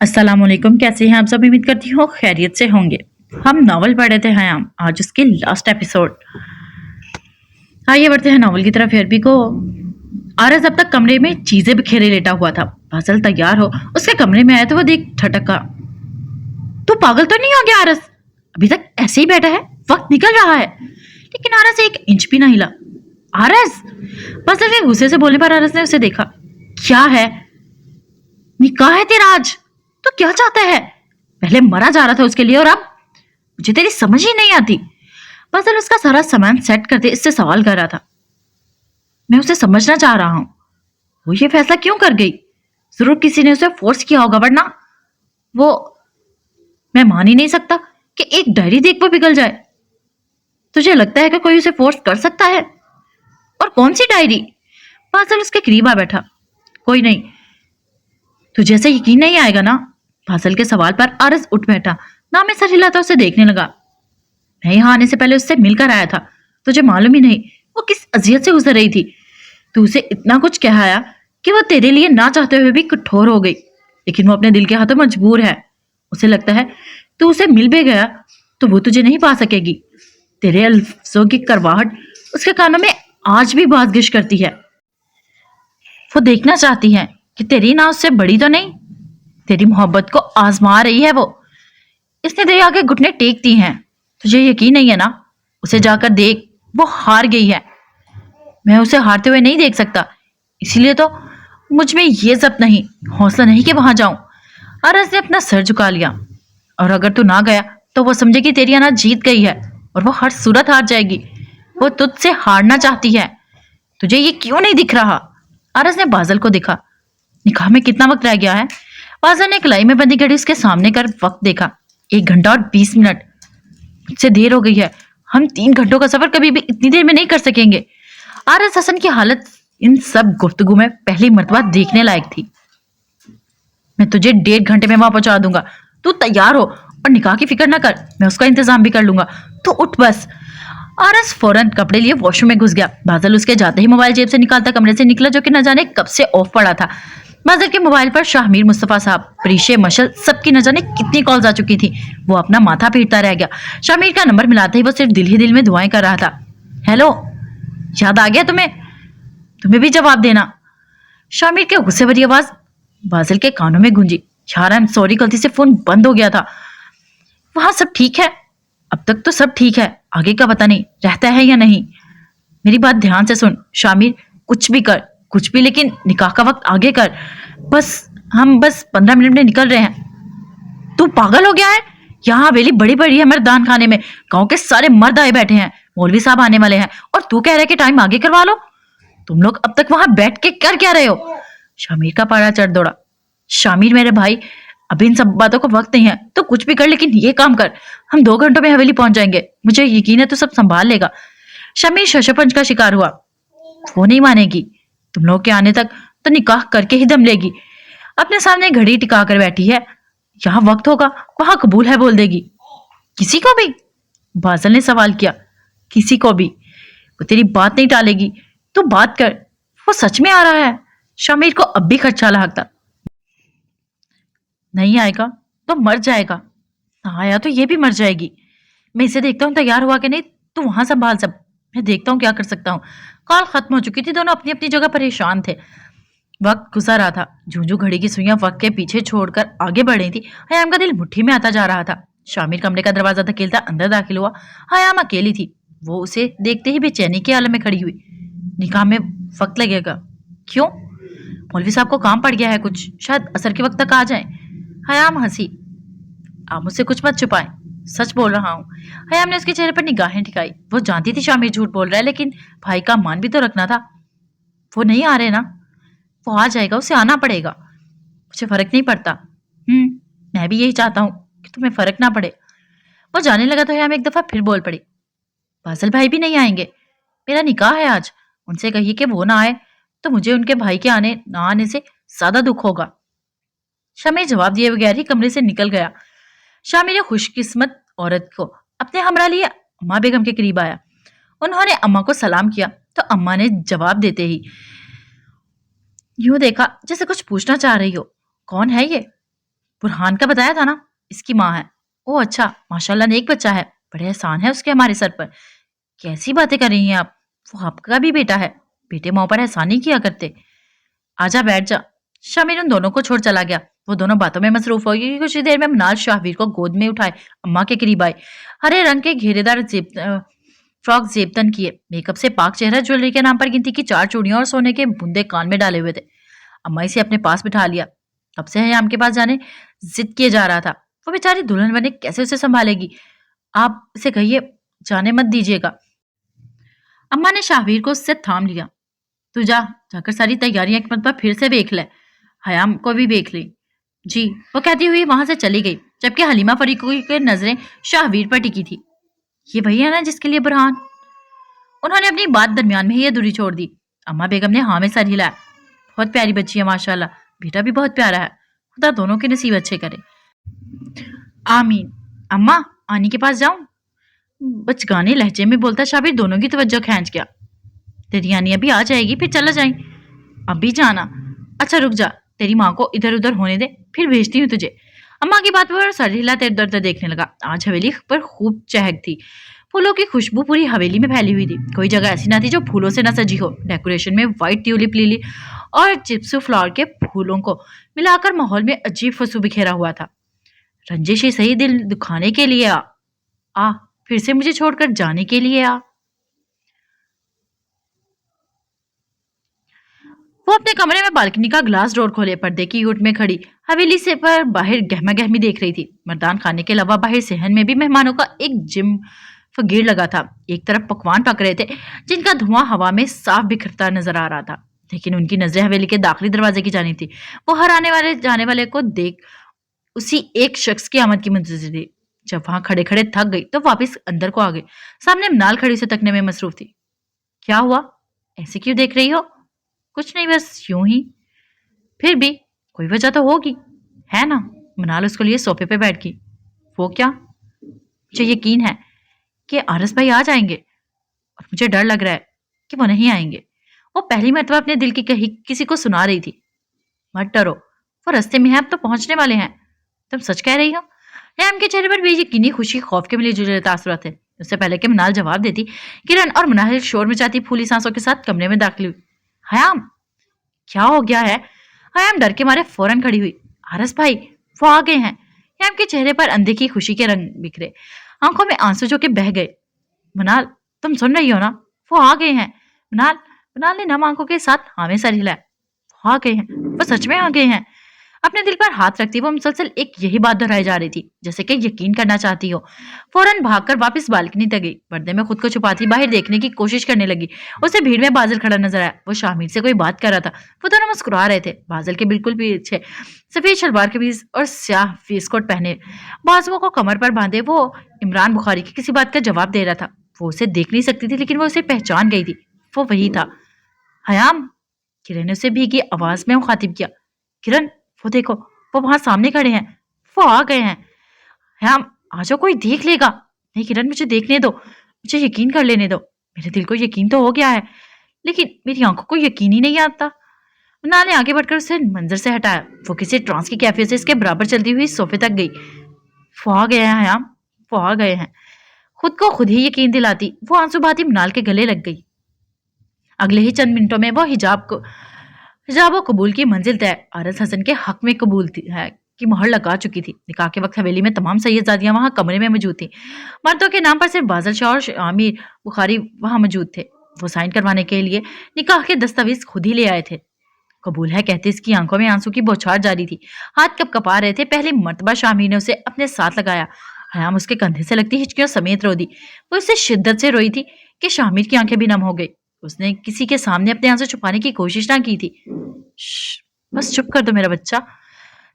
अस्सलाम वालेकुम। कैसे हैं आप सब? उम्मीद करती हूँ खैरियत से होंगे। हम नॉवल पढ़े थे हयाम, आज उसके लास्ट एपिसोड। आइए बढ़ते हैं नॉवल की तरफ। एरबी को आरस अब तक कमरे में चीजें बिखेरे लेटा हुआ था। फासिल तैयार हो उसके कमरे में आया तो वो देख ठटका। तू पागल तो नहीं हो गया आरस? अभी तक ऐसे ही बैठा है, वक्त निकल रहा है। लेकिन आरस एक इंच भी ना हिला। आरस! फासिल के गुस्से से बोलने पर आरस ने उसे देखा। क्या है? निकाह है तेरा आज? तो क्या चाहता है? पहले मरा जा रहा था उसके लिए और अब मुझे तेरी समझ ही नहीं आती। फासिल उसका सारा सामान सेट करते इससे सवाल कर रहा था। मैं उसे समझना चाह रहा हूं, वो ये फैसला क्यों कर गई? जरूर किसी ने उसे फोर्स किया होगा, वरना वो मैं मान ही नहीं सकता कि एक डायरी देख वो पिघल जाए। तुझे लगता है कि कोई उसे फोर्स कर सकता है? और कौन सी डायरी? फासिल उसके करीब आ बैठा। कोई नहीं, तुझे ऐसे यकीन नहीं आएगा ना? फासिल के सवाल पर आरस उठ बैठा। ना में सर हिलाता उसे देखने लगा। मैं यहाँ आने से पहले उससे मिलकर आया था। तुझे मालूम ही नहीं वो किस अजियत से गुजर रही थी। तू उसे इतना कुछ कहाया कि वो तेरे लिए ना चाहते हुए भी कठोर हो गई। लेकिन वो अपने दिल के हाथों मजबूर है। उसे लगता है तू उसे मिल भी गया तो वो तुझे नहीं पा सकेगी। तेरे अल्फाजों की करवाहट उसके कानों में आज भी बाज़गिश करती है। वो देखना चाहती है कि तेरी ना उससे बड़ी तो नहीं। तेरी मोहब्बत को आजमा रही है वो। इसने तेरे आगे घुटने टेक दी हैं। तुझे यकीन नहीं है ना? उसे जाकर देख, वो हार गई है। मैं उसे हारते हुए नहीं देख सकता, इसीलिए तो मुझ में ये जब्त नहीं, हौसला नहीं कि वहां जाऊं। अरस ने अपना सर झुका लिया। और अगर तू ना गया तो वो समझेगी तेरी अना जीत गई है और वो हर सूरत हार जाएगी। वो तुझसे हारना चाहती है। तुझे ये क्यों नहीं दिख रहा? अरस ने बादल को देखा। निकाह में कितना वक्त रह गया है? बादल ने कलाई में बंदी घड़ी उसके सामने कर वक्त देखा। 1 घंटा और 20 मिनट। मुझसे देर हो गई है। हम 3 घंटों का सफर कभी भी इतनी देर में नहीं कर सकेंगे। आरस हसन की हालत इन सब गुफ्तगू में पहली मर्तबा देखने लायक थी। मैं तुझे 1.5 घंटे में वहां पहुंचा दूंगा। तू तैयार हो और निकाह की फिक्र ना कर, मैं उसका इंतजाम भी कर लूंगा। तू उठ बस। आरस फौरन कपड़े लिए वॉशरूम में घुस गया। बादल उसके जाते ही मोबाइल जेब से निकालता कमरे से निकला, जो कि न जाने कब से ऑफ पड़ा था। बादल के मोबाइल पर शाहमीर, मुस्तफा साहब, प्रीशे, मशल सबकी न जाने कितनी कॉल्स आ चुकी थी। वो अपना माथा पीटता रह गया। शाहमीर का नंबर मिलाते ही वो सिर्फ दिल ही दिल में दुआएं कर रहा था। हेलो, याद आ गया तुम्हें? तुम्हें भी जवाब देना। शामिर की गुस्से भरी आवाज बादल के कानों में गूंजी। यार आई एम सॉरी, गलती से फोन बंद हो गया था। वहां सब ठीक है? अब तक तो सब ठीक है, आगे का पता नहीं रहता है या नहीं। मेरी बात ध्यान से सुन शामिर, कुछ भी कर, कुछ भी, लेकिन निकाह का वक्त आगे कर। हम बस 15 मिनट में निकल रहे हैं। तू पागल हो गया है? यहाँ हवेली बड़ी बड़ी है मर्दान खाने में। गांव के सारे मर्द आए बैठे हैं, मौलवी साहब आने वाले हैं, और तू कह रहा है कि टाइम आगे करवा लो। तुम लोग अब तक वहां बैठ के कर क्या रहे हो? शामिर का पारा चढ़ दौड़ा। शामिर मेरे भाई, अभी इन सब बातों का वक्त नहीं है, तो कुछ भी कर, लेकिन ये काम कर। हम 2 घंटों में हवेली पहुंच जाएंगे, मुझे यकीन है तू सब संभाल लेगा। शामिर शशपंज का शिकार हुआ। वो नहीं मानेगी। तुम लोग के आने तक तो निकाह करके ही दम लेगी। अपने सामने घड़ी टिका कर बैठी है। यहाँ वक्त होगा वहां कबूल है बोल देगी। किसी को भी? बादल ने सवाल किया। किसी को भी। वो तेरी बात नहीं टालेगी। तू बात कर। वो सच में आ रहा है? शामिर को अब भी खर्चा लहकता। नहीं आएगा तो मर जाएगा, ना आया तो ये भी मर जाएगी। मैं इसे देखता हूँ तैयार हुआ कि नहीं। तू वहां संभाल सब, मैं देखता हूँ क्या कर सकता हूँ। कॉल खत्म हो चुकी थी, दोनों अपनी अपनी जगह परेशान थे। वक्त गुजर रहा था। जूझू घड़ी की सुइयां वक्त के पीछे छोड़कर आगे बढ़ रही थी। हयाम का दिल मुट्ठी में आता जा रहा था। शामिर कमरे का दरवाजा धकेलता अंदर दाखिल हुआ। हयाम अकेली थी। वो उसे देखते ही बेचैनी के आलम में खड़ी हुई। निकाह में वक्त लगेगा? क्यों? मौलवी साहब को काम पड़ गया है कुछ, शायद असर के वक्त तक आ जाए। हयाम हंसी। आप मुझसे कुछ मत छुपाएं, सच बोल रहा हूँ। हयाम ने उसके चेहरे पर निगाहें ठिकाई। वो जानती थी शामिर झूठ बोल रहा है, लेकिन भाई का मान भी तो रखना था। वो नहीं आ रहे ना? वो आ जाएगा, उसे आना पड़ेगा। मुझे फर्क नहीं पड़ता। मैं भी यही चाहता हूँ कि तुम्हें फर्क ना पड़े। वो जाने लगा तो हयाम एक दफा फिर बोल पड़ी। बादल भाई भी नहीं आएंगे? मेरा निकाह है आज, उनसे कहिए कि वो ना आए तो मुझे उनके भाई के आने ना आने से ज्यादा दुख होगा। शामिर जवाब दिए बगैर ही कमरे से निकल गया। शामिर खुशकिस्मत औरत को अपने हमरा लिए अम्मा बेगम के करीब आया। उन्होंने अम्मा को सलाम किया तो अम्मा ने जवाब देते ही यूं देखा जैसे कुछ पूछना चाह रही हो। कौन है ये? बुरहान का बताया था ना, इसकी माँ है। ओ अच्छा, माशाल्लाह नेक बच्चा है, बड़े एहसान है उसके हमारे सर पर। कैसी बातें कर रही हैं आप? वो आपका भी बेटा है, बेटे माँ पर एहसान नहीं किया करते। आजा बैठ जा। शामिर उन दोनों को छोड़ चला गया। वो दोनों बातों में मसरूफ हो गई कि कुछ ही देर में मनाल शाहवीर को गोद में उठाए अम्मा के करीब आए। हरे रंग के घेरेदार फ्रॉक जेबतन किए, मेकअप से पाक चेहरा, ज्वेलरी के नाम पर गिनती की 4 चूड़ियां और सोने के बूंदे कान में डाले हुए थे। अम्मा इसे अपने पास बिठा लिया। कब से हयाम के पास जाने जिद किए जा रहा था। वो बेचारी दुल्हन बने कैसे उसे संभालेगी? आप इसे कहिए जाने मत दीजिएगा। अम्मा ने शाहवीर को उससे थाम लिया। तू जाकर सारी तैयारियां एक मरतबा फिर से देख ले, हयाम को भी देख ली। जी, वो कहती हुई वहां से चली गई, जबकि हलीमा फरीकी की नजरें शाहवीर पर टिकी थी। ये वही है ना जिसके लिए बुरहान? उन्होंने अपनी बात दरमियान में ही अधूरी छोड़ दी। अम्मा बेगम ने हाँ में सर हिलाया। बहुत प्यारी बच्ची है माशाल्लाह, बेटा भी बहुत प्यारा है, खुदा दोनों के नसीब अच्छे करे। आमीन। अम्मा, आनी के पास जाऊं? बचगाने लहजे में बोलता शाबिर दोनों की तवज्जो खींच गया। तेरी आनी अभी आ जाएगी, फिर चला जाए। अभी जाना? अच्छा रुक जा, तेरी माँ को इधर उधर होने दे, फिर भेजती हूँ तुझे। अम्मा की बात पर सर हिलाते इधर उधर देखने लगा। आज हवेली पर खूब चहक थी। फूलों की खुशबू पूरी हवेली में फैली हुई थी। कोई जगह ऐसी ना थी जो फूलों से न सजी हो। डेकोरेशन में व्हाइट ट्यूलिप लिली और जिप्सू फ्लावर के फूलों को मिलाकर माहौल में अजीब खुशबू बिखेरा हुआ था। रंजिश ही सही, दिल दुखाने के लिए आ फिर से मुझे छोड़कर जाने के लिए आ। वो अपने कमरे में बालकनी का ग्लास डोर खोले पर्दे की यूट में खड़ी हवेली से पर बाहर गहमा गहमी देख रही थी। मर्दान खाने के अलावा बाहर सहन में भी मेहमानों का एक जिम फगीर लगा था। एक तरफ पकवान पक रहे थे जिनका धुआं हवा में साफ बिखरता नजर आ रहा था, लेकिन उनकी नजरें हवेली के दाखिली दरवाजे की जानी थी। वो हर आने वाले जाने वाले को देख उसी एक शख्स की आमद की मुंतजिर थी। जब वहां खड़े खड़े थक गई तो वापस अंदर को आ गई। सामने नाल खड़ी से तकने में मसरूफ थी। क्या हुआ, ऐसे क्यों देख रही हो? कुछ नहीं, बस यूं ही। फिर भी कोई वजह तो होगी, है ना? मनाल उसको लिए सोफे पे बैठ गई। वो क्या? मुझे यकीन है कि आरस भाई आ जाएंगे, और मुझे डर लग रहा है कि वो नहीं आएंगे। वो पहली मर्तबा अपने दिल की कही किसी को सुना रही थी। मत डरो, वो रास्ते में है, अब तो पहुंचने वाले हैं। तुम सच कह रही हो? रैम के चेहरे पर भी यकीनी खुशी खौफ के मिले जुले तासुरात थे। उससे पहले कि मनाल जवाब देती, किरण और मनाहिल शोर मचाती फूली सांसों के साथ कमरे में दाखिल हुई। हयाम, क्या हो गया है? हयाम डर के मारे फौरन खड़ी हुई। आरस भाई वो आ गए हैं। हयाम के चेहरे पर अनदेखी खुशी के रंग बिखरे, आंखों में आंसू जो के बह गए। मनाल, तुम सुन रही हो ना? वो आ गए हैं। मनाल मनाल ने नम आंखों के साथ हाँ में सर हिलाया। वो आ गए हैं, वो सच में आ गए हैं। अपने दिल पर हाथ रखती वो मुसलसल एक यही बात दोहराई जा रही थी, जैसे कि यकीन करना चाहती हो। फौरन भागकर वापस बालकनी तक गई। पर्दे में खुद को छुपाती बाहर देखने की कोशिश करने लगी। उसे भीड़ में बादल खड़ा नजर आया। वो शामिर से कोई बात कर रहा था। वो दोनों मुस्कुरा रहे थे। बादल के बिल्कुल पीछे सफेद शलवार कमीज और स्याह फेसकोट पहने, बाजुओं को कमर पर बांधे, वो इमरान बुखारी की किसी बात का जवाब दे रहा था। वो उसे देख नहीं सकती थी, लेकिन वो उसे पहचान गई थी। वो वही था। हयाम, किरण ने उसे भीगी आवाज में मुखातिब किया। किरण, वो देखो, वो वहां सामने खड़े हैं, वो आ गए हैं। हम आ जाओ, कोई देख लेगा। नहीं किरण, मुझे देखने दो, मुझे यकीन कर लेने दो। मेरे दिल को यकीन तो हो गया है, लेकिन मेरी आंखों को यकीन ही नहीं आता। मुन्ना ने आगे बढ़कर उसे मंजर से हटाया। वो किसी ट्रांस की कैफियत से इसके बराबर चलती हुई सोफे तक गई। वो आ गए हैं हयाम, वो आ गए हैं। खुद को खुद ही यकीन दिलाती वो आंसू बहाती मनाल के गले लग गई। अगले ही चंद मिनटों में वो हिजाब व कबूल की मंजिल तय आरस हसन के हक में कबूल है की मोहर लगा चुकी थी। निकाह के वक्त हवेली में तमाम सैयदजादियां वहां कमरे में मौजूद थी। मर्दों के नाम पर सिर्फ बादल शाह और आमिर बुखारी वहां मौजूद थे। वो साइन करवाने के लिए निकाह के दस्तावेज खुद ही ले आए थे। कबूल है कहते इसकी आंखों में आंसू की बौछार जारी थी। हाथ कप कपा रहे थे। पहली मर्तबा शामिर ने उसे अपने साथ लगाया। हयाम उसके कंधे से लगती हिचकियों समेत रो दी। वो उससे शिद्दत से रोई थी कि शामिर की आंखें भी नम हो गई। उसने किसी के सामने अपने आंसू छुपाने की कोशिश ना की थी। बस चुप कर दो मेरा बच्चा।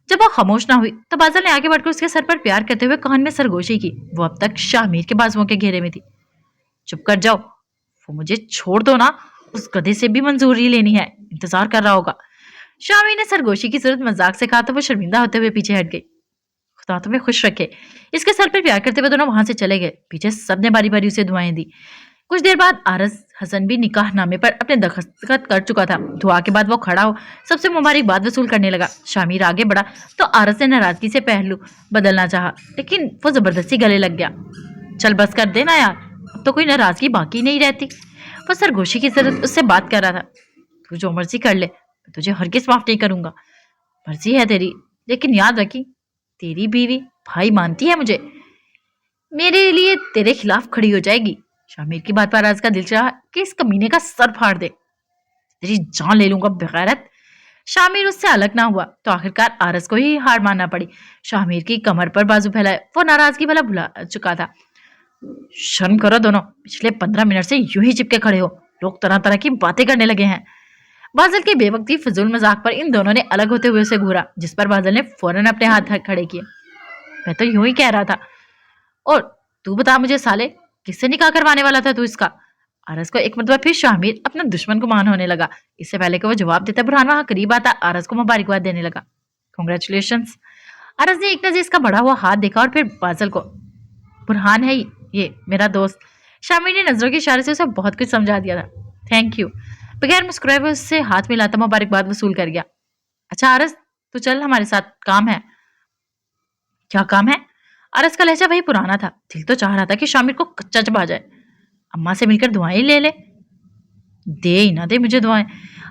जब वो खामोश ना हुई तो बादल ने आगे बढ़कर उसके सर पर प्यार करते हुए कान में सरगोशी की। वो अब तक शामिर के बाजुओं के घेरे में थी। चुप कर जाओ, वो मुझे छोड़ दो ना, उस गधे से भी मंजूरी लेनी है, इंतजार कर रहा होगा। शामिर ने सरगोशी की सूरत मजाक से कहा तो वो शर्मिंदा होते हुए पीछे हट गई। खुदा तुम्हें खुश रखे। इसके सर पर प्यार करते हुए दोनों वहां से चले गए। पीछे सबने बारी बारी उसे दुआएं दी। कुछ देर बाद आरस हसन भी निकाह नामे पर अपने दस्तखत कर चुका था। दुआ के बाद वो खड़ा हो सबसे मुबारकबाद वसूल करने लगा। शामिर आगे बढ़ा तो आरस ने नाराजगी से पहलू बदलना चाहा, लेकिन वो जबरदस्ती गले लग गया। चल बस कर देना यार, अब तो कोई नाराजगी बाकी नहीं रहती। वो सरगोशी की जरूरत उससे बात कर रहा था। तू जो मर्जी कर ले, मैं तुझे हरगिज माफ नहीं करूंगा। मर्जी है तेरी, लेकिन याद रखी तेरी बीवी भाई मानती है मुझे, मेरे लिए तेरे खिलाफ खड़ी हो जाएगी। शामिर की बात पर आरस का दिल चाहा कि इस कमीने का सर फाड़ दे, तेरी जान ले लूंगा बेगैरत। शामिर उससे अलग ना हुआ तो आखिरकार आरस को ही हार मानना पड़ी। शामिर की कमर पर बाजू फैलाए वो नाराजगी भला भुला चुका था। शर्म करो दोनों, पिछले 15 मिनट से यूं ही चिपके खड़े हो, लोग तरह तरह की बातें करने लगे हैं। बादल के बेवक्ती फजूल मजाक पर इन दोनों ने अलग होते हुए उसे घूरा, जिस पर बादल ने फौरन अपने हाथ खड़े किए। मैं तो यूं ही कह रहा था, और तू बता मुझे साले, किससे निकाह करवाने वाला था तू इसका? आरस को एक मरतबा फिर शामिर अपना दुश्मन को मान होने लगा। इससे पहले कि वो जवाब देता, बुरहान वहां करीब आता आरस को मुबारकबाद देने लगा। कांग्रेचुलेशंस। आरस ने एक नजर इसका बढ़ा हुआ हाथ देखा और फिर बादल को। बुरहान है ये मेरा दोस्त। शामिर ने नजरों के इशारे से उसे बहुत कुछ समझा दिया था। Thank you. बगैर मुस्कुराए वो उससे हाथ मिलाता मुबारकबाद वसूल कर गया। अच्छा आरस, तू चल, हमारे साथ काम है। क्या काम है? आरस का लहजा वही पुराना था। दिल तो चाह रहा था कि शामिर को कच्चा चबा जाए। अम्मा से मिलकर दुआएं ले ले। दे ही ना दे मुझे दुआएं।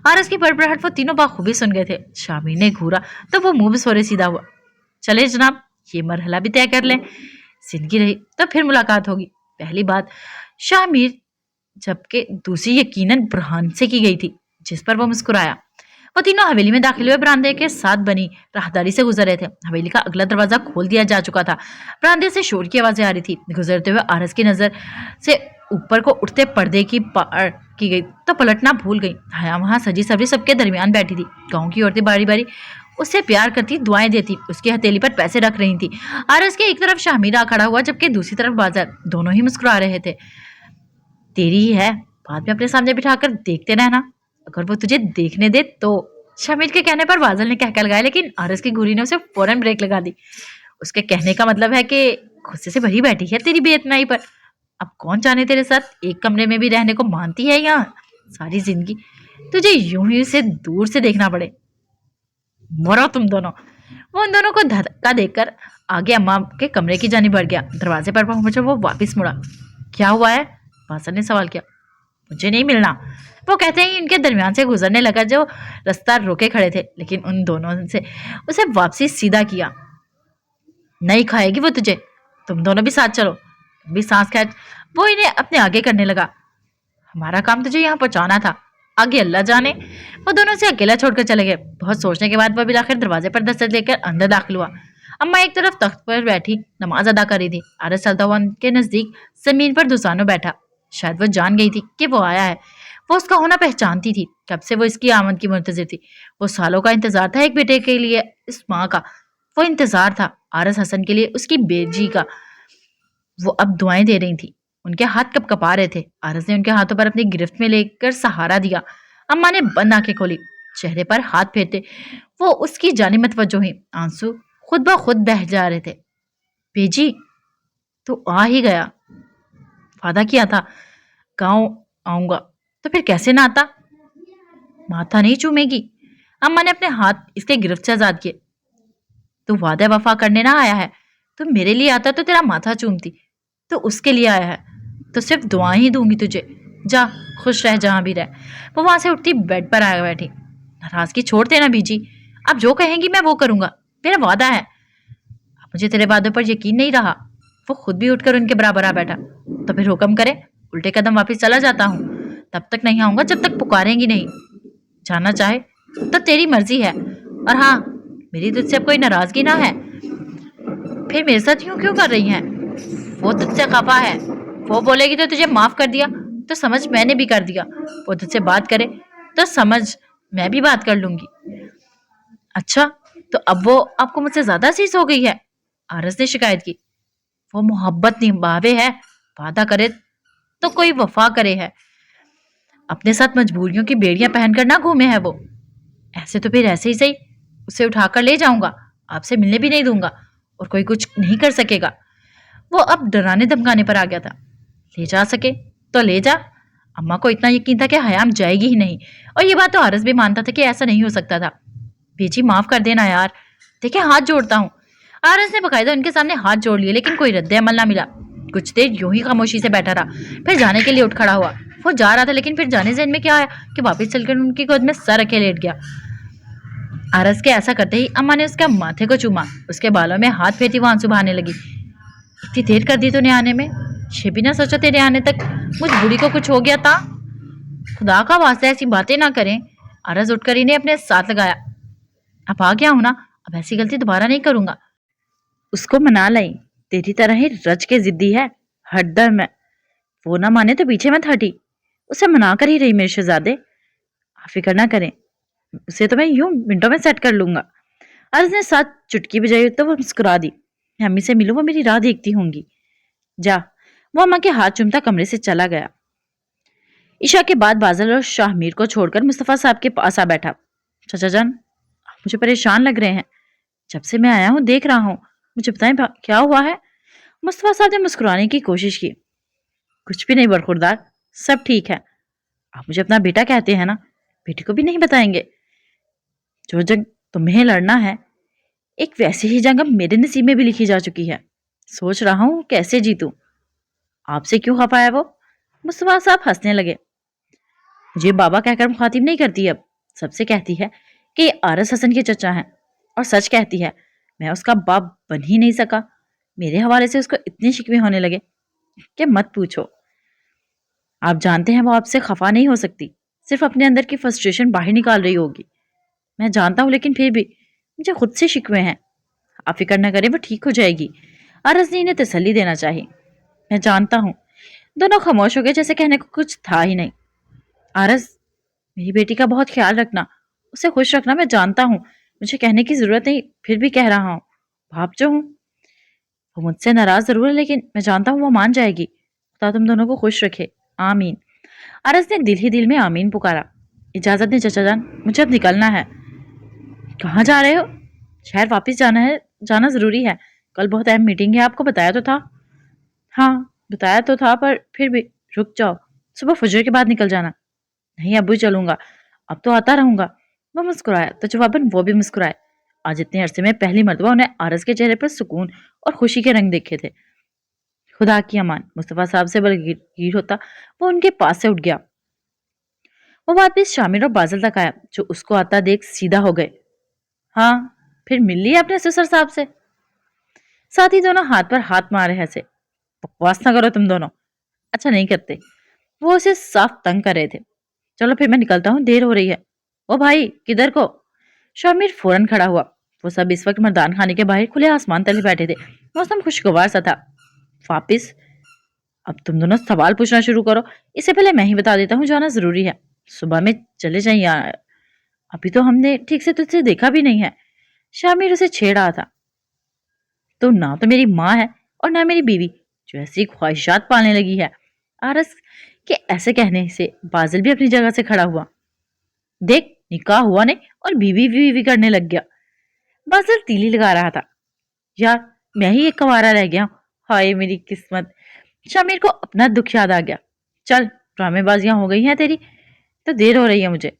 आरस की बड़बड़ाहट वो तीनों बाखूबी सुन गए थे। शामिर ने घूरा तो वो मुंह सोरे सीधा हुआ। चले जनाब, ये मरहला भी तय कर लें, जिंदगी रही तो फिर मुलाकात होगी। पहली बात शामिर, जबकि दूसरी यकीनन बुरहान से की गई थी, जिस पर वो मुस्कुराया। वो तीनों हवेली में दाखिल हुए। बरामदे के साथ बनी राहदारी से गुजर रहे थे। हवेली का अगला दरवाजा खोल दिया जा चुका था। बरामदे से शोर की आवाजें आ रही थी। गुजरते हुए आरस की नजर से ऊपर को उठते पर्दे की पार की गई तो पलटना भूल गई। वहां सजी सब्जी सबके दरमियान बैठी थी। गांव की औरतें बारी बारी उससे प्यार करती, दुआएं देती, उसकी हथेली पर पैसे रख रही थी। आरस के एक तरफ शामिरा खड़ा हुआ, जबकि दूसरी तरफ बाजार। दोनों ही मुस्कुरा रहे थे। तेरी ही है, बाद में अपने सामने बिठाकर देखते रहना, अगर वो तुझे देखने दे तो। शामिर के कहने पर बादल ने कहकर लगाया, लेकिन आरस की घुरी ने उसे फौरन ब्रेक लगा दी। उसके कहने का मतलब है कि गुस्से से भरी बैठी है तेरी बेइतनाई पर। अब कौन जाने तेरे साथ एक कमरे में भी रहने को मानती है यहाँ सारी जिंदगी। तुझे यूं ही उसे दूर से देखना पड़े। मरो तुम दोनों। वो उन दोनों को धक्का देकर आगे अम्मा के कमरे की जानिब बढ़ गया। दरवाजे पर पहुंचा वो वापस मुड़ा। क्या हुआ है? बादल ने सवाल किया। मुझे नहीं मिलना, वो कहते ही उनके दरमियान से गुजरने लगा, जो रास्ता रोके खड़े थे, लेकिन उन दोनों से उसे वापसी सीधा किया। नहीं खाएगी वो तुझे, तुम दोनों भी साथ चलो। भी सांस खींच। वो इन्हें अपने आगे करने लगा। हमारा काम तुझे यहाँ पहुंचाना था, आगे अल्लाह जाने। वो दोनों से अकेला छोड़कर चले गए। बहुत सोचने के बाद वो बिलाखिर दरवाजे पर दस्तक देकर अंदर दाखिल हुआ। अम्मा एक तरफ तख्त पर बैठी नमाज अदा कर रही थी। आरस चलता हुआ उनके नजदीक जमीन पर दुसानो बैठा। शायद वो जान गई थी कि वो आया है। वो उसका होना पहचानती थी। कब से वो इसकी आमद की मुंतजिर थी। वो सालों का इंतजार था एक बेटे के लिए, इस माँ का वो इंतजार था आरस हसन के लिए, उसकी बेजी का। वो अब दुआएं दे रही थी। उनके हाथ कपकपा रहे थे। आरस ने उनके हाथों पर अपनी गिरफ्त में लेकर सहारा दिया। अम्मा ने बंद आंखें खोली। चेहरे पर हाथ फेरते वो उसकी जानिब मतवज्जो हुई। आंसू खुद ब खुद बह जा रहे थे। बेजी, तो आ ही गया, वादा किया था गांव आऊंगा, तो फिर कैसे ना आता? माथा नहीं चूमेगी? अम्मा ने अपने हाथ इसके गिरफ्त से आजाद किए। तू वादा वफा करने ना आया है, तू मेरे लिए आता तो तेरा माथा चूमती, तो उसके लिए आया है तो सिर्फ दुआ ही दूंगी तुझे। जा, खुश रह जहां भी रह। वो वहां से उठती बेड पर आ बैठी। नाराजगी छोड़ देना बीजी, अब जो कहेंगी मैं वो करूंगा, मेरा वादा है। अब मुझे तेरे वादों पर यकीन नहीं रहा। वो खुद भी उठकर उनके बराबर आ बैठा। तो फिर हुक्म करे, उल्टे कदम वापस चला जाता हूँ। तब तक नहीं आऊंगा जब तक पुकारेंगी नहीं। जाना चाहे तो तेरी मर्जी है, और हाँ, मेरी तुझसे अब कोई नाराजगी ना है। फिर मेरे साथ यूं क्यों कर रही हैं? वो तुझसे खफा है। वो बोलेगी तो तुझे माफ कर दिया, तो समझ मैंने भी कर दिया। वो तुझसे बात करे तो समझ मैं भी बात कर लूंगी। अच्छा, तो अब वो आपको मुझसे ज्यादा अजीज हो गई है? आरस ने शिकायत की। वो मोहब्बत निभावे है, वादा करे तो कोई वफा करे है। अपने साथ मजबूरियों की बेड़ियां पहनकर ना घूमे है वो। ऐसे तो फिर ऐसे ही सही, उसे उठाकर ले जाऊंगा, आपसे मिलने भी नहीं दूंगा, और कोई कुछ नहीं कर सकेगा। वो अब डराने धमकाने पर आ गया था। ले जा सके तो ले जा। अम्मा को इतना यकीन था कि हयाम जाएगी ही नहीं, और ये बात तो आरस भी मानता था कि ऐसा नहीं हो सकता था। बेची माफ कर देना यार, देखे हाथ जोड़ता हूँ। आरस ने बकायदा उनके सामने हाथ जोड़ लिए, लेकिन कोई रद्द अमल ना मिला। कुछ देर यूं ही खामोशी से बैठा रहा, फिर जाने के लिए उठ खड़ा हुआ। वो जा रहा था, लेकिन फिर जाने ज़हन में क्या आया कि वापिस चलकर उनकी गोद में सर रखे लेट गया। आरस के ऐसा करते ही अम्मा ने उसके माथे को चूमा, उसके बालों में हाथ फेरती वो आंसू बहाने लगी। इतनी देर कर दी तूने आने में, ये भी ना सोचा तेरे आने तक मुझ बूढ़ी को कुछ हो गया था। खुदा का वास्ता ऐसी बातें ना करें। आरस उठकर इन्हें अपने साथ लगाया। अब आ गया हूं ना, अब ऐसी गलती दोबारा नहीं करूंगा। उसको मना लाई, तेरी तरह ही रज के जिद्दी है, हरदम है। वो ना माने तो पीछे मत हटी, उसे मना कर ही रही मेरे शहजादे। आप फिक्र ना करें, उसे तो मैं यूं मिनटों में सेट कर लूंगा। अर्ज ने साथ चुटकी बजाई तो वो मुस्कुरा दी। मैं अम्मी से मिलूं, वो मेरी राह देखती होंगी। जा। वो अम्मा के हाथ चूमता कमरे से चला गया। ईशा के बाद बादल और शाहमीर को छोड़कर मुस्तफा साहब के पास आ बैठा। चाचा जान, आप मुझे परेशान लग रहे हैं। जब से मैं आया हूं देख रहा हूं, मुझे बताएं क्या हुआ है। मुस्तफा साहब ने मुस्कुराने की कोशिश की। कुछ भी नहीं बरखुरदार, सब ठीक है। आप मुझे अपना बेटा कहते हैं ना, बेटे को भी नहीं बताएंगे। जो जंग तुम्हें लड़ना है, एक वैसी ही जंग अब मेरे नसीब में भी लिखी जा चुकी है। सोच रहा हूं कैसे जीतूं। आपसे क्यों खफा है वो? मुस्तफा साहब हंसने लगे। मुझे बाबा कहकर मुखातिब नहीं करती, अब सबसे कहती है कि ये आरस हसन के चचा हैं, और सच कहती है मैं उसका बाप बन ही नहीं सका। मेरे हवाले से उसको इतने शिकवे होने लगे कि मत पूछो। आप जानते हैं वो आपसे खफा नहीं हो सकती, सिर्फ अपने अंदर की फ्रस्ट्रेशन बाहर निकाल रही होगी। मैं जानता हूं, लेकिन फिर भी मुझे खुद से शिकवे हैं। आप फिक्र न करें, वो ठीक हो जाएगी। अरज ने इन्हें तसल्ली देना चाहिए। मैं जानता हूं। दोनों खामोश हो गए, जैसे कहने को कुछ था ही नहीं। आरज, मेरी बेटी का बहुत ख्याल रखना, उसे खुश रखना। मैं जानता हूँ मुझे कहने की जरूरत नहीं, फिर भी कह रहा हूँ। बाप जो हूँ, वो मुझसे नाराज जरूर है, लेकिन मैं जानता हूँ वो मान जाएगी। खुदा तुम दोनों को खुश रखे, आमीन। अरज ने दिल ही दिल में आमीन पुकारा। इजाजत दें चचा जान, मुझे अब निकलना है। कहाँ जा रहे हो? शहर वापिस जाना है, जाना जरूरी है। कल बहुत अहम मीटिंग है, आपको बताया तो था। हाँ बताया तो था, पर फिर भी रुक जाओ, सुबह फजर के बाद निकल जाना। नहीं अबू चलूंगा, अब तो आता रहूंगा। वो मुस्कुराया तो जवाबन वो भी मुस्कुराए। आज इतने अरसे में पहली मर्तबा उन्हें आरस के चेहरे पर सुकून और खुशी के रंग देखे थे। खुदा की अमान, मुस्तफा साहब से बलगीर होता वो उनके पास से उठ गया। वो वापिस शामिर और बादल तक आया, जो उसको आता देख सीधा हो गए। हाँ, फिर मिल लिया अपने ससुर साहब से? साथ ही दोनों हाथ पर हाथ मारे हंसे। बकवास ना करो तुम दोनों। अच्छा नहीं करते। वो उसे साफ तंग कर रहे थे। चलो फिर मैं निकलता हूँ, देर हो रही है। ओ भाई किधर को? शामिर फौरन खड़ा हुआ। वो सब इस वक्त मर्दान खाने के बाहर खुले आसमान तले बैठे थे। मौसम खुशगवार सा था। वापिस? अब तुम दोनों सवाल पूछना शुरू करो। इससे पहले मैं ही बता देता हूँ, जाना जरूरी है। सुबह में चले जाइए यार, अभी तो हमने ठीक से तुझसे देखा भी नहीं है। शामिर उसे छेड़ रहा था। तो ना तो मेरी माँ है और ना मेरी बीवी, जो ऐसी ख्वाहिशात पालने लगी है। आरस के ऐसे कहने से बादल भी अपनी जगह से खड़ा हुआ। देख, निकाह हुआ नहीं और बीवी बीवी करने लग गया। बादल तीली लगा रहा था। यार मैं ही एक कंवारा रह गया। हाय मेरी किस्मत। शामिर को अपना दुख याद आ गया। चल, ड्रामेबाजियां हो गई हैं तेरी, तो देर हो रही है मुझे।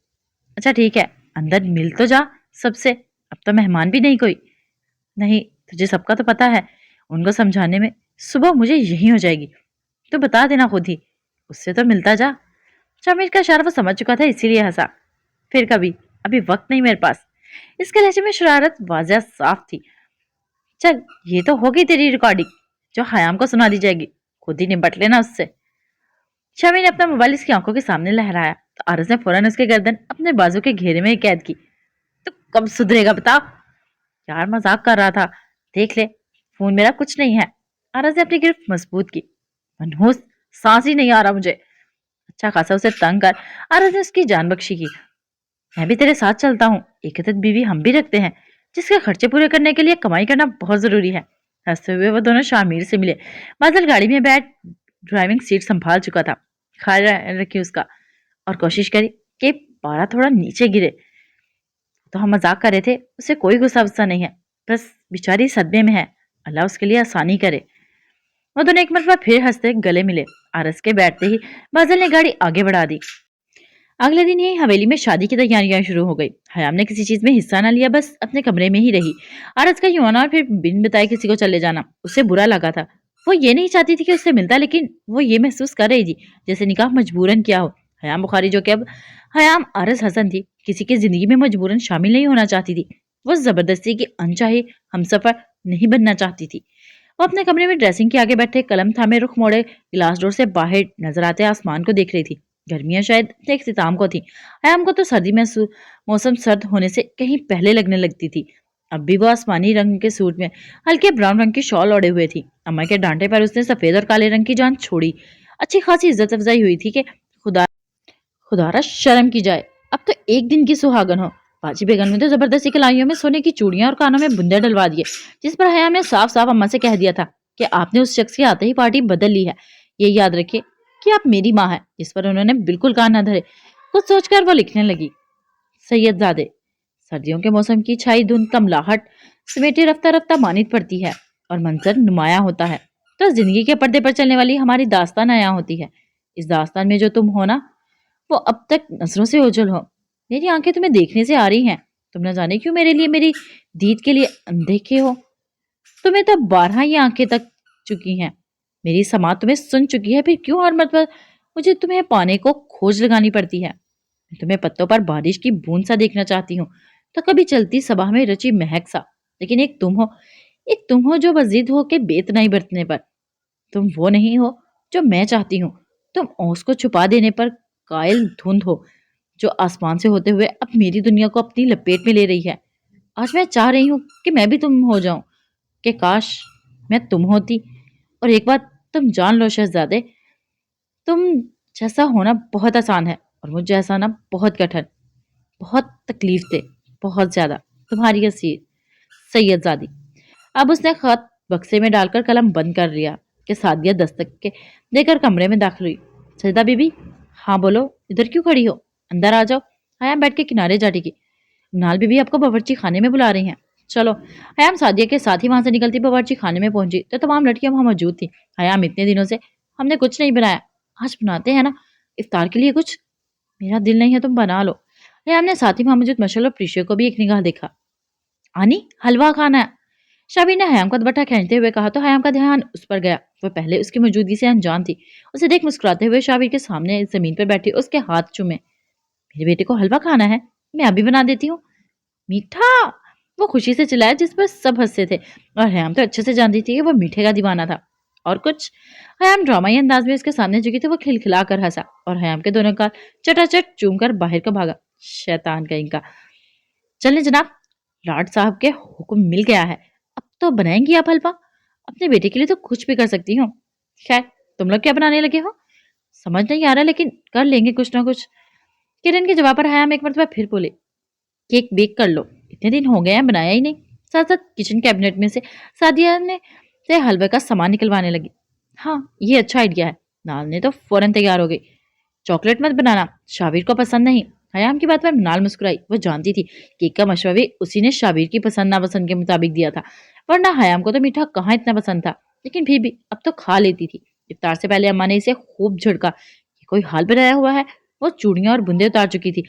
अच्छा ठीक है, अंदर मिल तो जा सबसे, अब तो मेहमान भी नहीं कोई। नहीं, तुझे सबका तो पता है, उनको समझाने में सुबह मुझे यही हो जाएगी। तो बता देना खुद ही, उससे तो मिलता जा। शामिर का इशारा वो समझ चुका था, इसीलिए हंसा। फिर कभी, अभी वक्त नहीं मेरे पास। इसके लहजे में शरारत वाज़ह साफ थी। चल, ये तो हो गई तेरी रिकॉर्डिंग, जो हयाम को सुना दी जाएगी। खुद ही निपट लेना उससे। शामिर ने अपना मोबाइल इसकी आंखों के सामने लहराया तो आरस ने फौरन उसके गर्दन अपने बाजू के घेरे में कैद की। तो कब सुधरेगा बता? यार मजाक कर रहा था, देख ले फोन मेरा कुछ नहीं है। आरस ने अपनी गिरफ्त मजबूत की। मनहूस, सांस ही नहीं आ रहा मुझे। अच्छा खासा उसे तंग कर आरस ने उसकी जान बख्शी की। मैं भी तेरे साथ चलता हूँ, एक आदत बीवी हम भी रखते हैं, जिसके खर्चे पूरे करने के लिए कमाई करना बहुत जरूरी है। हंसते हुए वो दोनों शामिर से मिले। बादल गाड़ी में बैठ ड्राइविंग सीट संभाल चुका था। ख्याल रखी उसका और कोशिश करी कि पारा थोड़ा नीचे गिरे। तो हम मजाक कर रहे थे, उसे कोई गुस्सा वुस्सा नहीं है, बस बेचारी सदमे में है। अल्लाह उसके लिए आसानी करे। वो दोनों एक मरतबा फिर हंसते गले मिले आरस के बैठते ही बादल ने गाड़ी आगे बढ़ा दी। अगले दिन ही हवेली में शादी की तैयारियां शुरू हो गई। हयाम ने किसी चीज में हिस्सा न लिया, बस अपने कमरे में ही रही। आरस का यूं आना और फिर बिन बताए किसी को चले जाना उसे बुरा लगा था। वो ये नहीं चाहती थी कि उससे मिलता, लेकिन वो ये महसूस कर रही थी जैसे निकाह मजबूरन किया हो। हयाम बुखारी, जो कि अब हयाम आरस हसन थी, किसी की जिंदगी में मजबूरन शामिल नहीं होना चाहती थी। वो जबरदस्ती की अनचाही हमसफर नहीं बनना चाहती थी। वो अपने कमरे में ड्रेसिंग के आगे बैठे कलम थामे रुख मोड़े गिलास डोर से बाहर नजर आते आसमान को देख रही थी। गर्मियां शायद अपने इख्तिताम को थी। अयाम को तो सर्दी में मौसम सर्द होने से कहीं पहले लगने लगती थी। अब भी वो आसमानी रंग के सूट में हल्के ब्राउन रंग की शॉल ओढ़े हुए थी। अम्मा के डांटे पर उसने सफेद और काले रंग की जान छोड़ी। अच्छी खासी इज्जत अफजाई हुई थी कि खुदा खुदारा शर्म की जाए, अब तो एक दिन की सुहागन हो। बाजी बेगम ने तो जबरदस्ती कलाइयों में सोने की चूड़ियां और कानों में बुंदे डलवा दिए, जिस पर हयाम ने साफ साफ अम्मा से कह दिया था कि आपने उस शख्स के आते ही पार्टी बदल ली है। ये याद रखिए कि आप मेरी माँ है। जिस पर उन्होंने बिल्कुल कान न धरे। कुछ सोचकर वो लिखने लगी। सैयदजादे। सर्दियों के मौसम की छाई धुंध तमलाहट समेटे रफ्ता रफ्ता मानित पड़ती है और मंजर नुमाया होता है। तो जिंदगी के पर्दे पर चलने वाली हमारी दास्तान आया होती है। इस दास्तान में जो तुम हो ना, वो अब तक नजरों से ओझल हो। मेरी आंखें तुम्हें देखने से आ रही हैं। तुम न जाने क्यों मेरे लिए, मेरी दीद के लिए अनदेखे हो। तुम्हें तो 12 ही आंखें तक चुकी हैं। मेरी समात तुम्हें सुन चुकी है, फिर क्यों हर मर्तबा मुझे तुम्हें पाने को खोज लगानी पड़ती है। मैं तुम्हें पत्तों पर बारिश की बूंद सा देखना चाहती हूँ, तो कभी चलती सभा में रची महक सा। लेकिन एक तुम हो जो बजिद हो के बेतनाई बरतने पर। तुम वो नहीं हो जो मैं चाहती हूँ। तुम ओस को छुपा देने पर कायल धुंध हो, जो आसमान से होते हुए अब मेरी दुनिया को अपनी लपेट में ले रही है। आज मैं चाह रही हूँ कि मैं भी तुम हो जाऊं, कि काश मैं तुम होती। और एक बात तुम जान लो शहजादे, तुम जैसा होना बहुत आसान है और मुझ जैसा ना बहुत कठिन। बहुत तकलीफ दे, बहुत ज्यादा। तुम्हारी असीर सैयदजादी। अब उसने खत बक्से में डालकर कलम बंद कर लिया कि सादिया दस्तक के देकर कमरे में दाखिल हुई। सजदा बीबी। हाँ बोलो, इधर क्यों खड़ी हो? अंदर आ जाओ। हयाम बैठ के किनारे जा टिकी। नाल बीबी आपको बावर्ची खाने में बुला रही हैं। चलो। हयाम सादिया के साथ ही वहां से निकलती बावर्ची खाने में पहुंची तो तमाम लड़कियां वहां मौजूद थी। हयाम, इतने दिनों से हमने कुछ नहीं बनाया, आज बनाते हैं ना इफ्तार के लिए कुछ। मेरा दिल नहीं है, तुम बना लो। हयाम ने साथ ही वहां मौजूद मशल और प्रीशियो को भी एक निगाह देखा। आनी, हलवा खाना है। शाबीर ने हयाम का दुपट्टा खींचते हुए कहा तो हयाम का ध्यान उस पर गया। वह पहले उसकी मौजूदगी से अनजान थी। उसे देख मुस्कुराते हुए शाबीर के सामने जमीन पर बैठी उसके हाथ चूमे। मेरे बेटे को हलवा खाना है, मैं अभी बना देती हूँ। मीठा, वो खुशी से चिल्लाया, जिस पर सब हंसते थे। और हयाम तो अच्छे से जानती थी कि वो मीठे का दीवाना था। और कुछ? हयाम ड्रामाई अंदाज में उसके सामने झुकी तो वो खिलखिला कर हंसा और हयाम के दोनों गाल चटाचट चूम कर बाहर को भागा। शैतान कहीं का। चलें जनाब, लाड साहब के हुक्म मिल गया है। अब तो बनाएंगी आप हलवा? अपने बेटे के लिए तो कुछ भी कर सकती हूँ। खैर, तुम लोग क्या बनाने लगे हो? समझ नहीं आ रहा, लेकिन कर लेंगे कुछ ना कुछ। किरण के जवाब पर हयाम एक मरतबा फिर बोले, केक बेक कर लो, इतने दिन हो गए हैं बनाया ही नहीं। साथ साथ किचन कैबिनेट में से सादिया ने से हलवे का सामान निकलवाने लगी। हाँ, ये अच्छा आइडिया है। नाल ने तो फौरन तैयार हो गई। चॉकलेट मत बनाना, शाबिर को पसंद नहीं। हयाम की बात पर नाल मुस्कुराई। वो जानती थी केक का मशवरा भी उसी ने शाबिर की पसंद नापसंद के मुताबिक दिया था, वरना हयाम को तो मीठा कहाँ इतना पसंद था। लेकिन फिर भी अब तो खा लेती थी। इफ्तार से पहले अम्मा ने इसे खूब झड़का। ये कोई हाल बनाया हुआ है। वो चूड़ियां और बुंदे उतार चुकी थी।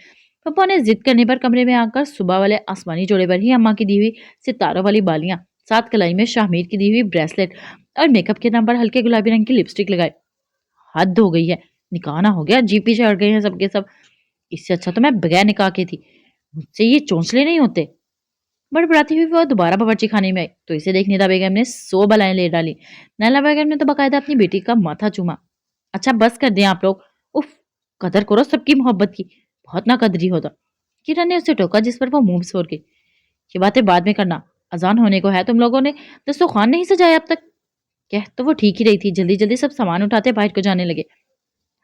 पप्पा ने जिद करने पर कमरे में आकर सुबह वाले आसमानी जोड़े पर ही अम्मा की दी हुई सितारों वाली बालियां, साथ कलाई में शाहमीर की दी हुई ब्रेसलेट और मेकअप के नाम पर हल्के गुलाबी रंग की लिपस्टिक लगाई। हद हो गई है, निकाह ना हो गया, जीप पीछे हट गए हैं सबके सब। इससे अच्छा तो मैं बगैर निकाह की थी। मुझसे ये चौंसले नहीं होते। बड़बड़ाती हुई वो दोबारा बावर्ची खाने में आई तो इसे देख निदा बेगम ने 100 बलाएं ले डाली। नैला बेगम ने तो बाकायदा अपनी बेटी का माथा चूमा। अच्छा बस कर दें आप लोग। उफ, कदर करो सबकी मोहब्बत की, बहुत ना कदरी होता। किरण ने उसे टोका, जिस पर वो मुंह छोड़ गई। ये बातें बाद में करना, अजान होने को है। तुम लोगों ने दस्तरखान नहीं सजाया अब तक। कह तो वो ठीक ही रही थी। जल्दी जल्दी सब सामान उठाते बाहर को जाने लगे।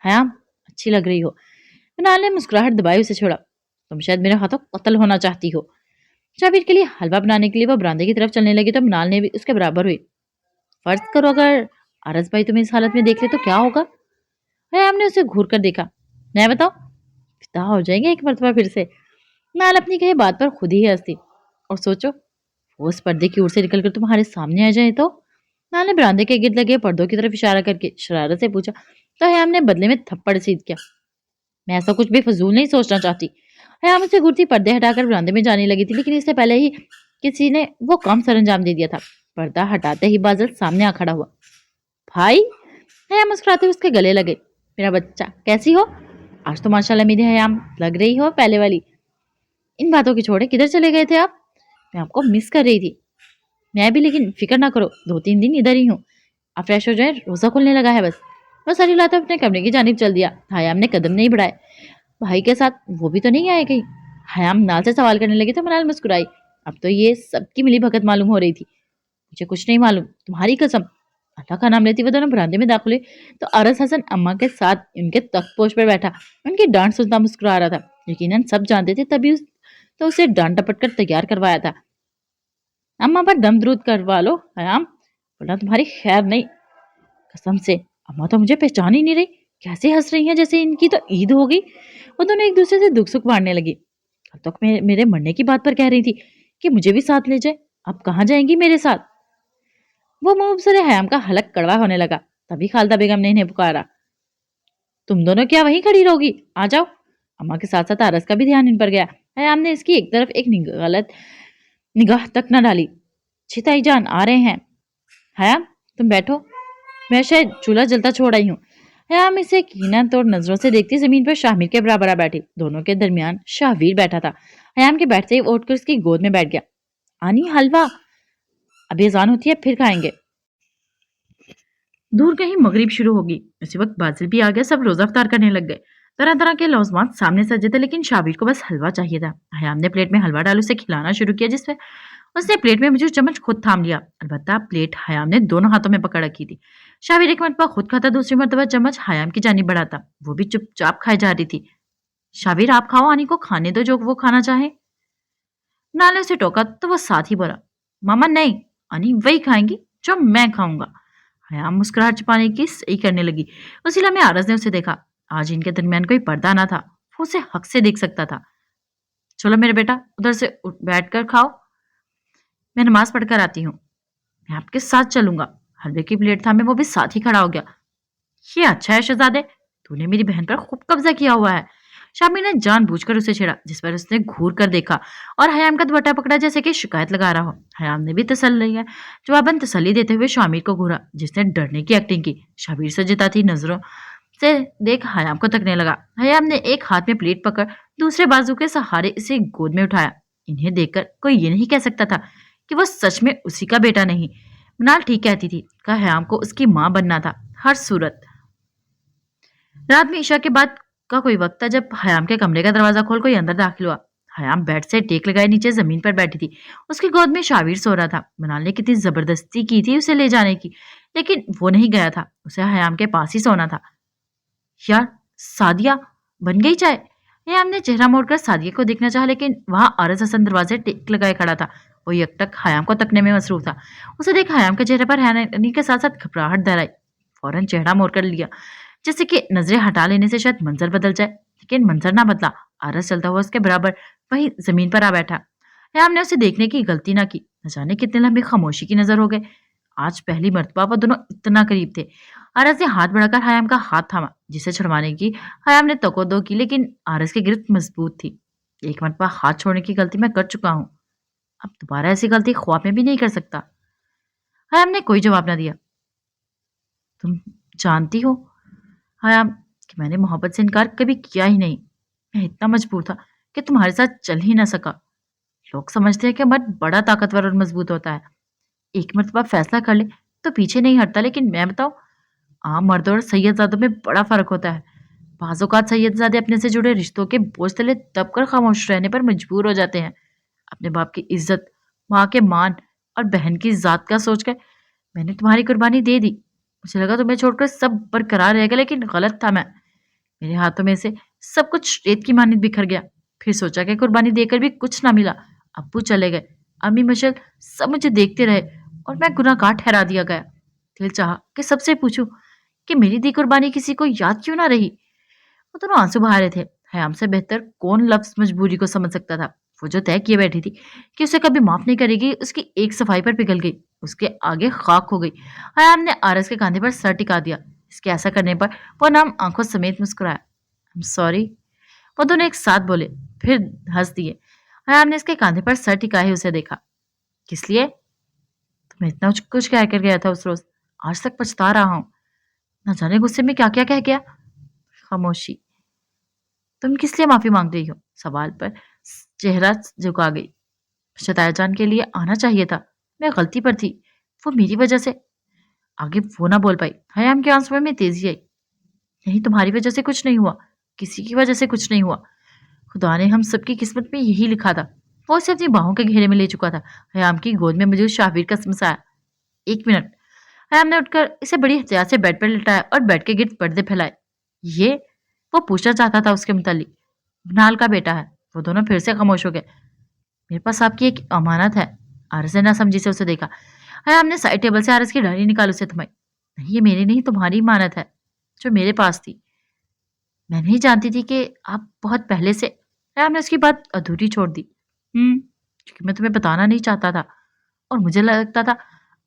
हयाम, अच्छी लग रही हो। मृणाल ने मुस्कुराहट दबाई उसे छोड़ा। तुम शायद मेरे हाथों कत्ल होना चाहती हो। शाबिर के लिए हलवा बनाने के लिए वो बरामदे की तरफ चलने लगी तो मृणाल ने भी उसके बराबर हुई। फर्ज करो अगर आरस भाई तुम्हें इस हालत में देख ले तो क्या होगा? हयाम ने उसे घूर कर देखा। मैं बताओ, फिदा हो जाएंगे एक मरतबा फिर से। नाल अपनी कही बात पर खुद ही हंसी। और सोचो, वो उस पर्दे की ओर से निकलकर तुम्हारे सामने आ जाए तो? नाल ने बरामदे के गिर्द लगे पर्दों की तरफ इशारा करके शरारत से पूछा। तो हयाम ने बदले में थप्पड़ सीध किया। मैं ऐसा कुछ भी फजूल नहीं सोचना चाहती। हयाम से घूरती पर्दे हटाकर बरामदे में जाने लगी थी, लेकिन इससे पहले ही किसी ने वो काम सरंजाम दे दिया था। पर्दा हटाते ही बादल सामने आ खड़ा हुआ। भाई, हयाम मुस्कुराते हुए उसके गले लगे। मेरा बच्चा, कैसी हो? आज तो माशाल्लाह मेरी हयाम लग रही हो पहले वाली। इन बातों की छोड़े, किधर चले गए थे आप? मैं आपको मिस कर रही थी। मैं भी, लेकिन फिक्र ना करो, 2-3 दिन इधर ही हूँ। आप फ्रेश हो जाए, रोजा खुलने लगा है बस। वो सारी लाते अपने कमरे की जानिब चल दिया। हयाम ने कदम नहीं बढ़ाए। भाई के साथ वो भी तो नहीं आए कहीं? हयाम नाल से सवाल करने लगी तो मनाल मुस्कुराई। अब तो ये सबकी मिली भगत मालूम हो रही थी। मुझे कुछ नहीं मालूम, तुम्हारी कसम। अल्लाह का नाम लेती वो दोनों बरामदे में दाखिल हुए तो अरस हसन अम्मा के साथ उनके तख्त पोश पर बैठा उनकी डांट सुनता मुस्कुरा रहा था। यकीनन सब जानते थे, तभी तो उसे डांट डपट कर तैयार करवाया था। अम्मा पर दम द्रूद करवा लो हयाम, वरना तुम्हारी खैर नहीं। कसम से अम्मा तो मुझे पहचान ही नहीं रही। कैसे हंस रही हैं जैसे इनकी तो ईद हो गई। वो दोनों एक दूसरे से दुख सुख बांटने लगी। अब तक मेरे मरने की बात पर कह रही थी कि मुझे भी साथ ले जाए। अब कहाँ जाएंगी मेरे साथ? वो मुंह से हयाम का हलक कड़वा होने लगा। तभी खालदा बेगम ने इन्हें पुकारा। तुम दोनों क्या वहीं खड़ी रहोगी? आ जाओ। अम्मा के साथ साथ आरस का भी ध्यान इन पर गया। हयाम ने इसकी एक तरफ एक गलत निगाह तक न डाली। छिताई जान आ रहे हैं। हयाम, तुम बैठो, मैं शायद चूल्हा जलता छोड़ आई हूँ। हयाम इसे कीना तोड़ नजरों से देखती जमीन पर शाहमीर के बराबर बैठी। दोनों के दरमियान शाहवीर बैठा था। हयाम के बैठते ही उठकर उसकी गोद में बैठ गया। आनी, हलवा अभी अजान होती है, फिर खाएंगे। दूर कहीं मगरिब शुरू होगी। उसी वक्त बादल भी आ गया। सब रोजा अफ्तार करने लग गए। तरह तरह के लौजमात सामने सजे थे, लेकिन शाबिर को बस हलवा चाहिए था। हयाम ने प्लेट में हलवा डाल उसे खिलाना शुरू किया, जिससे उसने प्लेट में मुझे चम्मच खुद थाम लिया। अलबत्ता प्लेट हयाम ने दोनों हाथों में पकड़ रखी थी। शाबिर एक मरतबा खुद खाता, दूसरी मरतबा चम्मच हयाम की जानिब बढ़ाता। वो भी चुपचाप खाई जा रही थी। शाबिर, आप खाओ, आनी को खाने दो जो वो खाना चाहे। नाल ने उसे टोका तो वो साथ ही बोला, मामा नहीं, आनी वही खाएंगी जो मैं खाऊंगा। हयाम मुस्कुराहट छुपाने की सही करने लगी। उसी लम्हे आरज ने उसे देखा। आज इनके दरमियान कोई पर्दा ना था। वो उसे हक से देख सकता था। चलो मेरे बेटा, उधर से बैठ कर खाओ, मैं नमाज पढ़कर आती हूँ। मैं आपके साथ चलूंगा। हलवे की प्लेट था में वो भी साथ ही खड़ा हो गया। ये अच्छा है शहजादे, तूने मेरी बहन पर खूब कब्जा किया हुआ है। शामी ने जानबूझकर उसे छेड़ा, जिस पर उसने घूर कर देखा और हयाम का दुपट्टा पकड़ा जैसे कि शिकायत लगा रहा हो। हयाम ने भी तसल्ली है जवाबन तसल्ली देते हुए शामिर को घूरा, जिसने डरने की एक्टिंग की। शामिर से जिताती नजरों से देख हयाम को तकने लगा। हयाम ने एक हाथ में प्लेट पकड़ दूसरे बाजू के सहारे इसे गोद में उठाया। इन्हें देखकर कोई ये नहीं कह सकता था कि वो सच में उसी का बेटा नहीं। मनाल ठीक कहती थी कि हयाम को उसकी माँ बनना था हर सूरत। रात में ईशा के बाद का कोई वक्त था जब हयाम के कमरे का दरवाजा खोल कोई अंदर दाखिल हुआ। हयाम बेड से टेक लगाए नीचे जमीन पर बैठी थी। उसकी गोद में शाविर सो रहा था। मनाल ने कितनी जबरदस्ती की थी उसे ले जाने की, लेकिन वो नहीं गया था। उसे हयाम के पास ही सोना था। यार, सादिया बन गई चाय? हयाम ने चेहरा मोड़कर सादिया को देखना चाहा, लेकिन वहां आरज हसन दरवाजे टेक लगाए खड़ा था। वो यकटक हयाम को तकने में मसरूफ था। उसे देख हयाम के चेहरे पर हैरानी के साथ साथ घबराहट दर आई। फौरन चेहरा मोड़कर लिया, जैसे कि नजरें हटा लेने से शायद मंजर बदल जाए, लेकिन मंजर ना बदला। आरस चलता हुआ उसके बराबर वही जमीन पर आ बैठा। हयाम ने उसे देखने की गलती ना की। न जाने कितने लंबे खामोशी की नजर हो गए। आज पहली मर्तबा वो दोनों इतना करीब थे। आरस ने हाथ बढ़ाकर हयाम का हाथ थामा, जिसे छुड़वाने की हयाम ने तकोदो की, लेकिन आरस की गिरफ्त मजबूत थी। एक मरतबा हाथ छोड़ने की गलती मैं कर चुका हूँ, अब दोबारा ऐसी गलती ख्वाब में भी नहीं कर सकता। हयाम ने कोई जवाब ना दिया। तुम जानती हो हयाम कि मैंने मोहब्बत से इनकार कभी किया ही नहीं। मैं इतना मजबूर था कि तुम्हारे साथ चल ही ना सका। लोग समझते हैं कि मर्द बड़ा ताकतवर और मजबूत होता है, एक मर्तबा फैसला कर ले तो पीछे नहीं हटता, लेकिन मैं बताऊं, आम मर्दों और सैयदजादों में बड़ा फर्क होता है। बाज़ औक़ात सैयदजादे अपने से जुड़े रिश्तों के बोझ तले दबकर खामोश रहने पर मजबूर हो जाते हैं। अपने बाप की इज्जत, माँ के मान और बहन की जात का सोचकर मैंने तुम्हारी कुर्बानी दे दी। मुझे लगा तुम्हें छोड़कर सब बरकरार रहेगा, लेकिन गलत था मैं। मेरे हाथों में से सब कुछ रेत की मानित बिखर गया। फिर सोचा कि कुर्बानी देकर भी कुछ ना मिला। अब्बू चले गए, अम्मी मशल सब मुझे देखते रहे और मैं गुनाहगार ठहरा दिया गया। दिल चाहा कि सबसे पूछूं कि मेरी दी कुर्बानी किसी को याद क्यों ना रही। वो दोनों आंसू बहा रहे थे। हयाम से बेहतर कौन लफ्ज मजबूरी को समझ सकता था। वो जो तय किए बैठी थी कि उसे कभी माफ नहीं करेगी, उसकी एक सफाई पर पिघल गई, उसके आगे खाक हो गई। हयाम ने आरस के कांधे पर सर टिका दिया। इसके ऐसा करने पर वो नाम आंखों समेत मुस्कुराया। आई एम सॉरी, वो दोनों एक साथ बोले, फिर हंस दिए। हयाम ने इसके कांधे पर सर टिकाए उसे देखा। किस लिए? तुम्हें इतना कुछ कह कर गया था उस रोज, आज तक पछता रहा हूं। न जाने गुस्से में क्या क्या कह गया। खामोशी। तुम किस लिए माफी मांग रही हो? सवाल पर चेहरा झुका गई। शताया जान के लिए आना चाहिए था, मैं गलती पर थी, वो मेरी वजह से। आगे वो ना बोल पाई। हयाम के आंसुओं में तेजी आई। नहीं, तुम्हारी वजह से कुछ नहीं हुआ, किसी की वजह से कुछ नहीं हुआ। खुदा ने हम सबकी किस्मत में यही लिखा था। वो उसे अपनी बाहों के घेरे में ले चुका था। हयाम की गोद में मौजूद शाहवीर का समसाया। 1 मिनट। हयाम ने उठकर इसे बड़ी एहतियात से बेड पर लिटाया और बेड के गिर्द पर्दे फैलाए। ये? वो पूछना चाहता था उसके मुतालिक। बनाल का बेटा है। वो दोनों फिर से खामोश हो गए। मेरे पास आपकी एक अमानत है। आरस ने नासमझी से उसे देखा। हयाम ने साइड टेबल से आरस की डायरी निकाल उसे थमाई। नहीं, ये मेरी नहीं, तुम्हारी अमानत है, जो मेरे पास थी। मैं नहीं जानती थी कि आप बहुत पहले से। हयाम ने उसकी बात अधूरी छोड़ दी। क्योंकि मैं तुम्हें बताना नहीं चाहता था और मुझे लगता था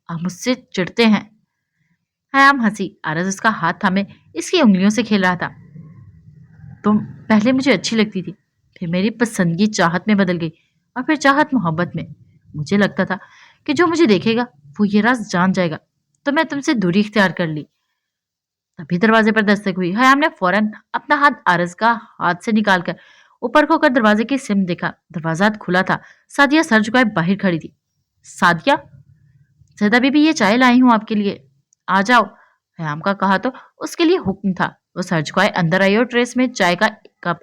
आप मुझसे चिढ़ते हैं। हयाम हंसी। आरस उसका हाथ थामे इसकी उंगलियों से खेल रहा था। तुम पहले मुझे अच्छी लगती थी, फिर मेरी पसंदगी चाहत में बदल गई और फिर चाहत मोहब्बत में। मुझे लगता था कि जो मुझे देखेगा वो ये राज जान जाएगा, तो मैं तुमसे दूरी इख्तियार कर ली। तभी दरवाजे पर दस्तक हुई। हयाम ने फौरन अपना हाथ आरस का हाथ से निकालकर ऊपर खोकर दरवाजे की सिम देखा। दरवाजा खुला था। सादिया सर झुकाए बाहर खड़ी थी। सादिया, सैदा बीबी, ये चाय लाई हूं आपके लिए, आ जाओ। हयाम का कहा तो उसके लिए हुक्म था। वो सर झुकाए अंदर आई और ट्रेस में चाय का कप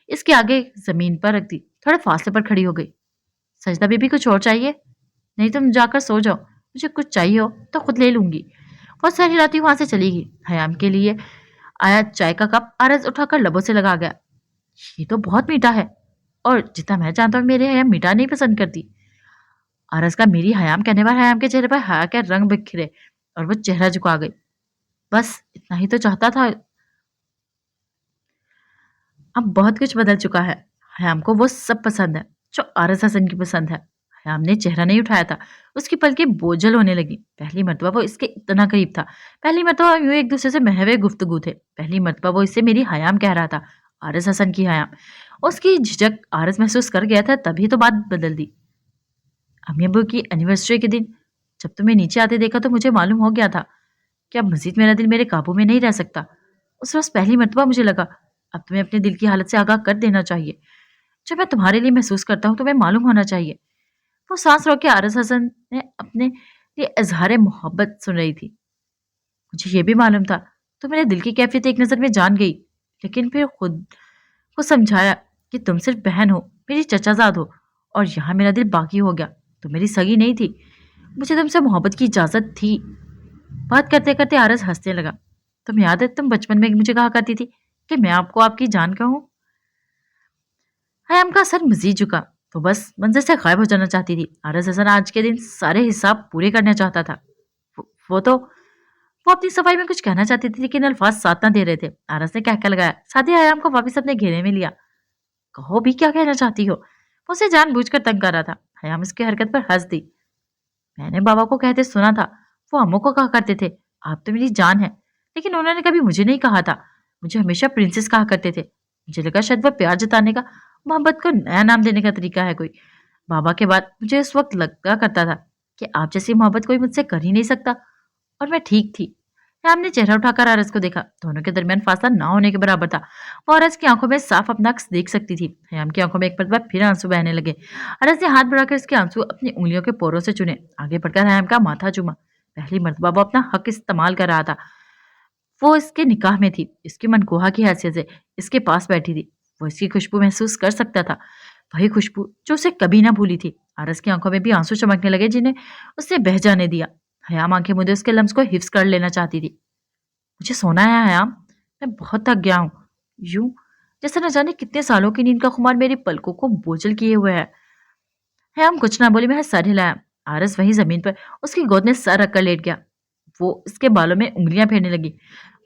इसके आगे जमीन पर रख दी। थोड़े फासले पर खड़ी हो गई। सजदा बीबी, कुछ और चाहिए? नहीं, तुम जाकर सो जाओ, मुझे कुछ चाहिए हो तो खुद ले लूंगी। वो सर हिलाती वहां से चली गई। हयाम के लिए आया चाय का कप आरज उठाकर लबों से लगा गया। ये तो बहुत मीठा है, और जितना मैं जानता हूँ मेरे हयाम मीठा नहीं पसंद करती। आरज का मेरी हयाम कहने पर हयाम के चेहरे पर हया के रंग बिखरे और वो चेहरा झुका गई। बस इतना ही तो चाहता था। अब बहुत कुछ बदल चुका है। हयाम को वो सब पसंद है जो आरस हसन की पसंद है। हयाम ने चेहरा नहीं उठाया था। उसकी पलकें बोझल होने लगी। पहली मर्तबा वो इसके इतना करीब था। पहली मर्तबा यूं एक दूसरे से महवे गुफ्तगू थे। पहली मर्तबा वो इससे मेरी हयाम कह रहा था, आरस हसन की हयाम। उसकी झिझक आरस महसूस कर गया था, तभी तो बात बदल दी। अम्मी अब्बू की एनिवर्सरी के दिन जब तुम्हें नीचे आते देखा तो मुझे मालूम हो गया था कि अब मजीद मेरा दिल मेरे काबू में नहीं रह सकता। उस रोज पहली मर्तबा मुझे लगा अब तुम्हें अपने दिल की हालत से आगाह कर देना चाहिए। जो मैं तुम्हारे लिए महसूस करता हूँ तुम्हें मालूम होना चाहिए। वो सांस रोक के आरस हसन ने अपने लिए इजहार मोहब्बत सुन रही थी। मुझे ये भी मालूम था तो मेरे दिल की कैफियत एक नजर में जान गई, लेकिन फिर खुद को समझाया कि तुम सिर्फ बहन हो, मेरी चचाजाद हो, और यहाँ मेरा दिल बाकी हो गया। तुम मेरी सगी नहीं थी, मुझे तुमसे मोहब्बत की इजाजत थी। बात करते करते आरस हंसने लगा। तुम याद है तुम बचपन में मुझे कहा करती थी कि मैं आपको आपकी जान कहूँ? हयाम का सर मजीद झुका। वो बस मंजर से गायब हो जाना चाहती थी। आरस हसन आज के दिन सारे हिसाब पूरे करना चाहता था। वो तो वो अपनी सफाई में कुछ कहना चाहती थी, लेकिन अल्फाज साथ ना दे रहे थे। आरस ने कहकर लगाया। साथ ही हयाम को वापिस अपने घेरे में लिया। कहो भी, क्या कहना चाहती हो? वो उसे जानबूझकर तंग कर रहा था। हयाम इसकी हरकत पर हंस दी। मैंने बाबा को कहते सुना था, वो अम्मू को कहा करते थे, आप तो मेरी जान है, लेकिन उन्होंने कभी मुझे नहीं कहा था। मुझे हमेशा प्रिंसेस कहा करते थे। मुझे लगा शायद वह प्यार जताने का, मोहब्बत को नया नाम देने का तरीका है कोई। बाबा के बाद मुझे इस वक्त लगा करता था कि आप जैसी मोहब्बत कोई मुझसे कर ही नहीं सकता, और मैं ठीक थी। श्याम ने चेहरा उठाकर आरस को देखा। दोनों के दरमियान फासला ना होने के बराबर था। वो आरस की आंखों में साफ अपना अक्स देख सकती थी। हयाम की आंखों में एक मरतबा फिर आंसू बहने लगे। आरस ने हाथ बढ़ाकर इसके आंसू अपनी उंगलियों के पोरों से चुने। आगे बढ़कर हयाम का माथा चूमा। पहली मरतबा वो अपना हक इस्तेमाल कर रहा था। वो इसके निकाह में थी, इसकी मनकोहा की हैसियत से इसके पास बैठी थी। वो इसकी खुशबू महसूस कर सकता था, वही खुशबू जो उसे कभी ना भूली थी। आरस की आंखों में भी आंसू चमकने लगे, जिन्हें उसने बह जाने दिया। हयाम आंखें मूंदे उसके लम्स को हिफ्स कर लेना चाहती थी। मुझे सोना है हयाम, मैं बहुत थक गया हूँ। यूं जैसे न जाने कितने सालों की नींद का खुमार मेरी पलकों को बोझल किए हुए है। हयाम कुछ ना बोली, मैं सर हिलाया। आरस वही जमीन पर उसकी गोद में सर रखकर लेट गया। वो इसके बालों में उंगलियां फेरने लगी।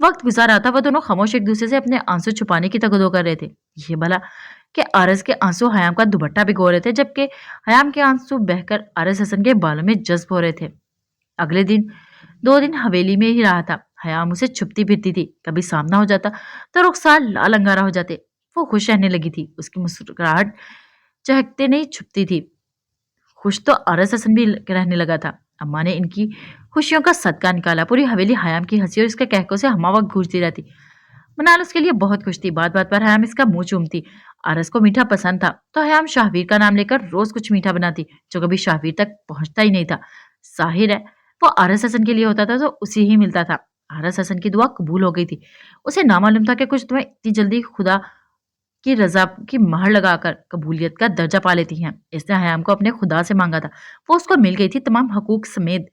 वक्त गुजार रहा था, वो दोनों खामोश एक दूसरे से अपने आंसू छुपाने की तगदो कर रहे थे। ये भला कि आरस के आंसू हयाम का दुपट्टा भिगो रहे थे, जबकि हयाम के आंसू बहकर आरस हसन के बालों में जज्ब हो रहे थे। अगले दिन 2 दिन हवेली में ही रहा था। हयाम उसे छुपती फिरती थी, कभी सामना हो जाता तो रुखसार लाल अंगारा हो जाते। वो खुश रहने लगी थी, उसकी मुस्कुराहट चहकते नहीं छुपती थी। खुश तो आरस हसन भी रहने लगा था। अम्मा ने इनकी खुशियों का सदका निकाला। पूरी हवेली हयाम की हंसी और इसके कहकों से हमावक गूंजती रहती। मनाल उसके लिए बहुत खुश थी। बात बात पर हयाम इसका मुंह चूमती। आरस को मीठा पसंद था तो हयाम शाहवीर का नाम लेकर रोज कुछ मीठा बनाती, जो कभी शाहवीर तक पहुंचता ही नहीं था। जाहिर है वो आरस हसन के लिए होता था तो उसी ही मिलता था। आरस हसन की दुआ कबूल हो गई थी। उसे ना मालूम था कि कुछ तुम्हें इतनी जल्दी खुदा की रजा की महर लगाकर कबूलियत का दर्जा पा लेती हैं। इसने हयाम को अपने खुदा से मांगा था। वो उसको मिल गई थी तमाम हकूक समेत।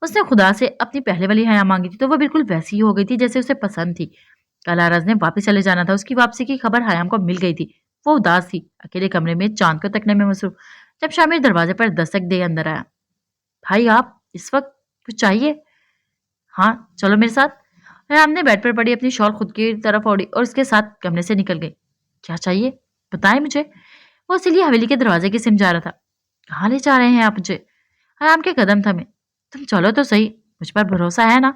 उसने खुदा से अपनी पहले वाली हया मांगी थी तो वो बिल्कुल वैसी ही हो गई थी जैसे उसे पसंद थी। कल आरज ने वापस चले जाना था। उसकी वापसी की खबर हयाम को मिल गई थी। वो उदास थी, अकेले कमरे में चांद को तकने में मसरूफ। जब शामिर दरवाजे पर दस्तक दे अंदर आया। भाई आप इस वक्त कुछ चाहिए? हाँ चलो मेरे साथ। हयाम ने बेड पर पड़ी अपनी शॉल खुद की तरफ ओढ़ी और उसके साथ कमरे से निकल गई। क्या चाहिए बताएं मुझे। वो इसीलिए हवेली के दरवाजे की सिम जा रहा था। कहाँ ले जा रहे हैं आप मुझे? हयाम के कदम थमे। तुम चलो तो सही, मुझ पर भरोसा है ना?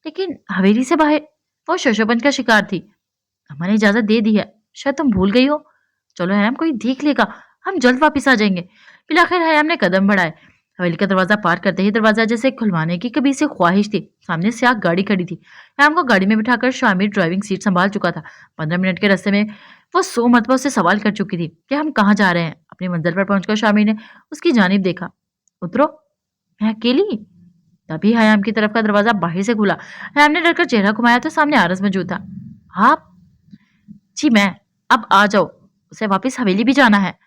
लेकिन हवेली से बाहर वो शोशोपंच का शिकार थी। हमारी इजाजत दे दी है, शायद तुम भूल गई हो। चलो हयाम, कोई देख लेगा, हम जल्द वापस आ जाएंगे। फिर आखिर हयाम ने कदम बढ़ाए। हवेली का दरवाजा पार करते ही दरवाजा जैसे खुलवाने की कभी से ख्वाहिश थी। सामने से आग गाड़ी खड़ी थी। हयाम को गाड़ी में बिठाकर शामिर ड्राइविंग सीट संभाल चुका था। 15 मिनट के रास्ते में वो 100 मरतबा उससे सवाल कर चुकी थी कि हम कहाँ जा रहे हैं। अपनी मंजिल पर पहुंचकर शामिर ने उसकी जानिब देखा। उतरो। मैं अकेली? तभी हयाम की तरफ का दरवाजा बाहर से खुला। हयाम ने डरकर चेहरा घुमाया तो सामने आरस मौजूद था। आप? जी मैं। अब आ जाओ, उसे वापस हवेली भी जाना है।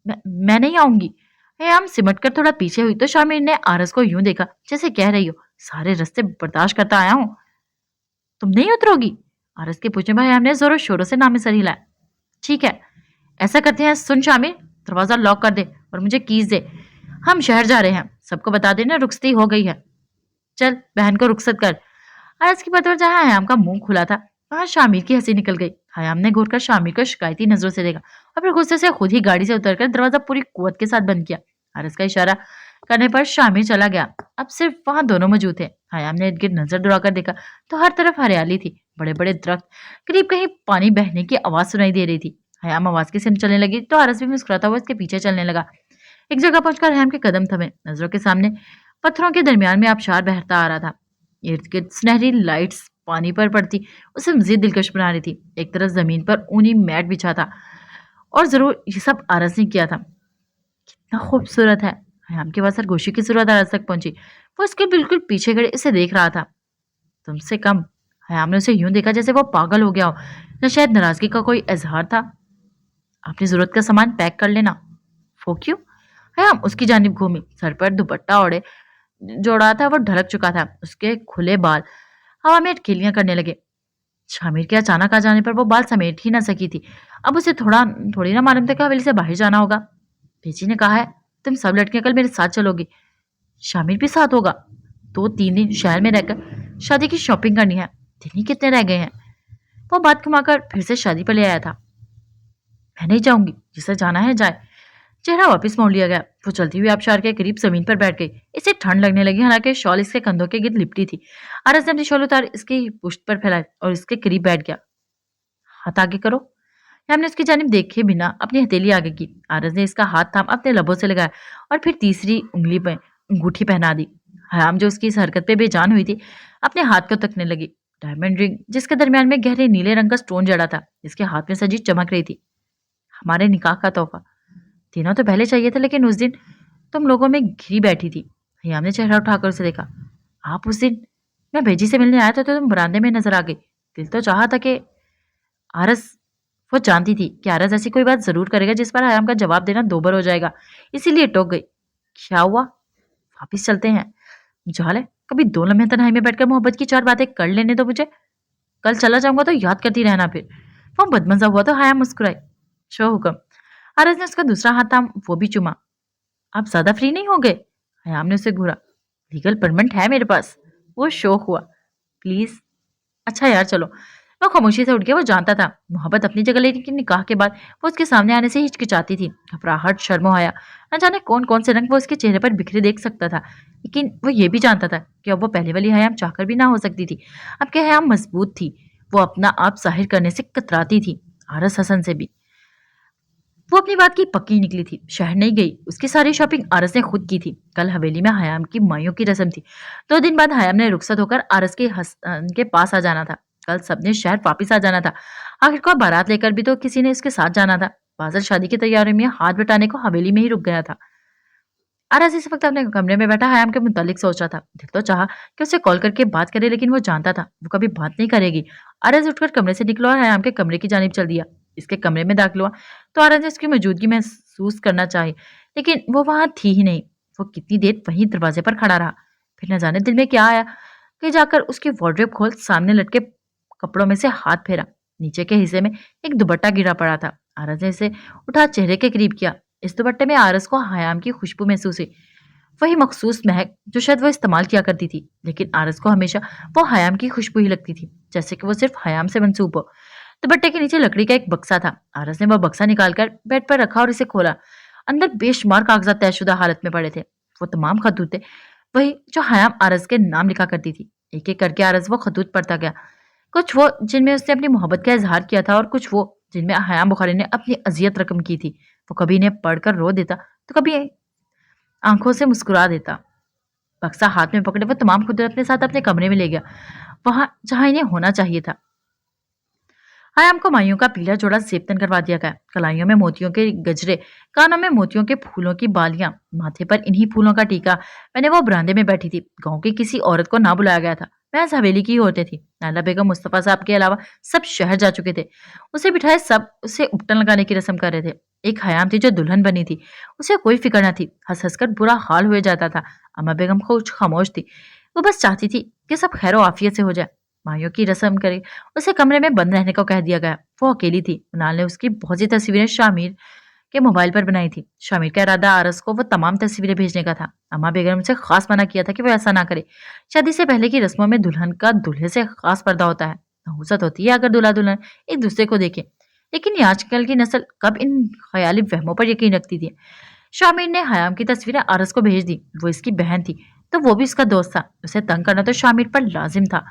मैं नहीं आऊंगी। हयाम सिमट कर थोड़ा पीछे हुई तो शामिर ने आरस को यूं देखा जैसे कह रही हो सारे रास्ते बर्दाश्त करता आया हूं, तुम नहीं उतरोगी? आरस के पूछने पर हयाम ने जोरों शोरों से नामे सर हिलाया। ठीक है, ऐसा करते हैं, सुन शामिर, दरवाजा लॉक कर दे और मुझे कीज दे। हम शहर जा रहे हैं, सबको बता देना रुखसती हो गई है। चल बहन को रुखसत कर। अरज की बात पर जहाँ हयाम का मुंह खुला था वहां शामिर की हंसी निकल गई। हयाम ने घूरकर शामिर को शिकायती नजरों से देखा और फिर गुस्से से खुद ही गाड़ी से उतरकर दरवाजा पूरी कुवत के साथ बंद किया। अरज का इशारा करने पर शामिर चला गया। अब सिर्फ वहां दोनों मौजूद थे। हयाम ने इर्द गिर्द नजर दौड़ाकर देखा तो हर तरफ हरियाली थी, बड़े बड़े दरख्त, करीब कहीं पानी बहने की आवाज सुनाई दे रही थी। हयाम आवाज की सिम चलने लगी तो अरज भी मुस्कुराता हुआ इसके पीछे चलने लगा। एक जगह पहुंचकर हयाम के कदम थमे। नजरों के सामने पत्थरों के दरमियान में आबशार बहता आ रहा था। इर्द गिर्द सुनहरी लाइट्स पानी पर पड़ती उसे मजीद दिलकश बना रही थी। एक तरफ जमीन पर ऊनी मैट बिछा था और जरूर ये सब आरस ने किया था। कितना खूबसूरत है। हयाम के पास सरगोशी की सूरत आरस तक पहुंची। वो उसके बिल्कुल पीछे खड़े इसे देख रहा था। तुमसे कम। हयाम ने उसे यूं देखा जैसे वो पागल हो गया हो या शायद नाराजगी का कोई इजहार था। अपनी जरूरत का सामान पैक कर लेना। वो क्यों? हयाम उसकी जानिब घूमी। सर पर दुपट्टा ओढ़े जोड़ा था, वो ढलक चुका था। उसके खुले बाल हवा में अटकेलियां करने लगे। शामिर के अचानक आ जाने पर वो बाल समेट ही ना सकी थी। अब उसे थोड़ी ना मालूम था कि हवेली से बाहर जाना होगा। भेजी ने कहा है तुम सब लड़कियां कल मेरे साथ चलोगी। शामिर भी साथ होगा? 2-3 दिन शहर में रहकर शादी की शॉपिंग करनी है। दिन ही कितने रह गए हैं। वो बात घुमाकर फिर से शादी पर ले आया था। मैं नहीं जाऊंगी, जिसे जाना है जाए। चेहरा वापस मोड़ लिया गया। वो चलती हुई आबशार के करीब जमीन पर बैठ गई। इसे ठंड लगने लगी, हालांकि शॉल इसके कंधों के गिर्द लिपटी थी। अरस ने अपनी शॉल उतार इसकी पुश्त पर फैलाई और इसके करीब बैठ गया। हाथ आगे करो। हमने उसकी जानिब देखे बिना अपनी हथेली आगे की। आरज ने इसका हाथ थाम अपने लबों से लगाया और फिर तीसरी उंगली पर अंगूठी पहना दी। हयाम जो उसकी इस हरकत पे बेजान हुई थी, अपने हाथ को तकने लगी। डायमंड रिंग जिसके दरमियान में गहरे नीले रंग का स्टोन जड़ा था, इसके हाथ में सजी चमक रही थी। हमारे निकाह का तोहफा। देना तो पहले चाहिए था, लेकिन उस दिन तुम लोगों में घिरी बैठी थी। हयाम ने चेहरा उठाकर उसे देखा। आप उस दिन मैं भेजी से मिलने आया था तो तुम बरामदे में नजर आ गई। दिल तो चाहा था कि आरस, वो जानती थी कि आरस ऐसी कोई बात जरूर करेगा जिस पर हयाम का जवाब देना दोबर हो जाएगा, इसीलिए टोक गई। क्या हुआ? वापिस चलते हैं। जाले, कभी 2 लम्हे तन्हाई में बैठकर मोहब्बत की 4 बातें कर लेने दो मुझे। कल चला जाऊंगा तो याद करती रहना फिर। वो बदमजा हुआ तो हयाम मुस्कुराई। शो हुक्म। आरस ने उसका दूसरा हाथ थाम वो भी चुमा। आप ज्यादा फ्री नहीं हो गए? हयाम ने उसे घूरा। लीगल परमिट है मेरे पास। वो शौक हुआ। प्लीज। अच्छा यार चलो, वो खामोशी से उठ गया। वो जानता था मोहब्बत अपनी जगह, लेकिन निकाह के बाद वो उसके सामने आने से हिचकिचाती थी। घबराहट, शर्म, हया, न जाने कौन कौन से रंग वो उसके चेहरे पर बिखरे देख सकता था। लेकिन वो ये भी जानता था कि अब वो पहले वाली हयाम चाहकर भी ना हो सकती थी। अब की हयाम मजबूत थी। वो अपना आप जाहिर करने से कतराती थी। आरस हसन से भी वो अपनी बात की पक्की निकली थी। शहर नहीं गई, उसकी सारी शॉपिंग आरस ने खुद की थी। कल हवेली में हयाम की माइयों की रस्म थी। 2 दिन बाद हयाम ने रुखसत होकर आरस के के पास आ जाना था। कल सबने शहर वापिस आ जाना था। आखिरकार बारात लेकर भी तो किसी ने इसके साथ जाना था। बादल शादी की तैयारी में हाथ बटाने को हवेली में ही रुक गया था। अरस इस वक्त अपने कमरे में बैठा हयाम के मुतालिक सोच रहा था। दिल तो चाहा कि उसे कॉल करके बात करे, लेकिन वो जानता था वो कभी बात नहीं करेगी। अरस उठकर कमरे से निकला और हयाम के कमरे की जानिब चल दिया। इसके कमरे में दाखिल हुआ तो अरस ने उसकी मौजूदगी महसूस करना चाहिए, लेकिन वो वहां थी ही नहीं। वो कितनी देर वहीं दरवाजे पर खड़ा रहा। फिर न जाने दिल में क्या आया कि जाकर उसकी वार्डरोब खोल सामने लटके कपड़ों में से हाथ फेरा। नीचे के हिस्से में एक दुपट्टा गिरा पड़ा था। अरस ने इसे उठा चेहरे के करीब किया। इस दुपट्टे में आरस को हयाम की खुशबू महसूस हुई। वही मखसूस महक जो शायद वो इस्तेमाल किया करती थी, लेकिन आरस को हमेशा वो हयाम की खुशबू ही लगती थी, जैसे कि वो सिर्फ हयाम से मंसूब हो। दुपट्टे के नीचे लकड़ी का एक बक्सा था। आरस ने वह बक्सा निकालकर बेड पर रखा और इसे खोला। अंदर बेशुमार कागजात तयशुदा हालत में पड़े थे। वो तमाम खतूत थे, वही जो हयाम आरस के नाम लिखा करती थी। एक एक करके आरस वो खतूत पढ़ता गया। कुछ वो जिनमें उसने अपनी मोहब्बत का इजहार किया था, और कुछ वो जिनमें हयाम बुखारी ने अपनी अजियत रकम की थी। वो कभी इन्हें पढ़कर रो देता तो कभी आंखों से मुस्कुरा देता। बक्सा हाथ में पकड़े वो तमाम खुद अपने साथ अपने कमरे में ले गया, वहां जहां इन्हें होना चाहिए था। हयाम को माइयों का पीला जोड़ा जेबतन करवा दिया गया। कलाइयों में मोतियों के गजरे, कानों में मोतियों के फूलों की बालियां, माथे पर इन्हीं फूलों का टीका। मैंने वो बरामदे में बैठी थी। गांव की किसी औरत को ना बुलाया गया था। महज हवेली की ही औरतें थी। नाला बेगम, मुस्तफा साहब के अलावा सब शहर जा चुके थे। उसे बिठाए सब उसे उपटन लगाने की रस्म कर रहे थे। एक हयाम थी जो दुल्हन बनी थी। उसे कोई फिक्र न थी। हंस हंस कर बुरा हाल हुए जाता था। अम्मा बेगम कुछ खामोश थी। वो बस चाहती थी कि सब खैर आफियत से हो जाए। माइयों की रस्म करे उसे कमरे में बंद रहने को कह दिया गया। वो अकेली थी। कुणाल ने उसकी बहुत सी तस्वीरें शामिर के मोबाइल पर बनाई थी। शामिर का इरादा आरस को वो तमाम तस्वीरें भेजने का था। अम्मा बेगम से खास मना किया था कि वो ऐसा ना करे। शादी से पहले की रस्मों में दुल्हन का दूल्हे से खास पर्दा होता है। नहुसत होती है अगर दूल्हा दुल्हन एक दूसरे को देखे, लेकिन ये आजकल की नस्ल कब इन ख्याली वहमों पर यकीन रखती थी। शामिर ने हयाम की तस्वीरें आरस को भेज दी। वो इसकी बहन थी तो वो भी उसका दोस्त था। उसे तंग करना तो शामिर पर लाजिम था।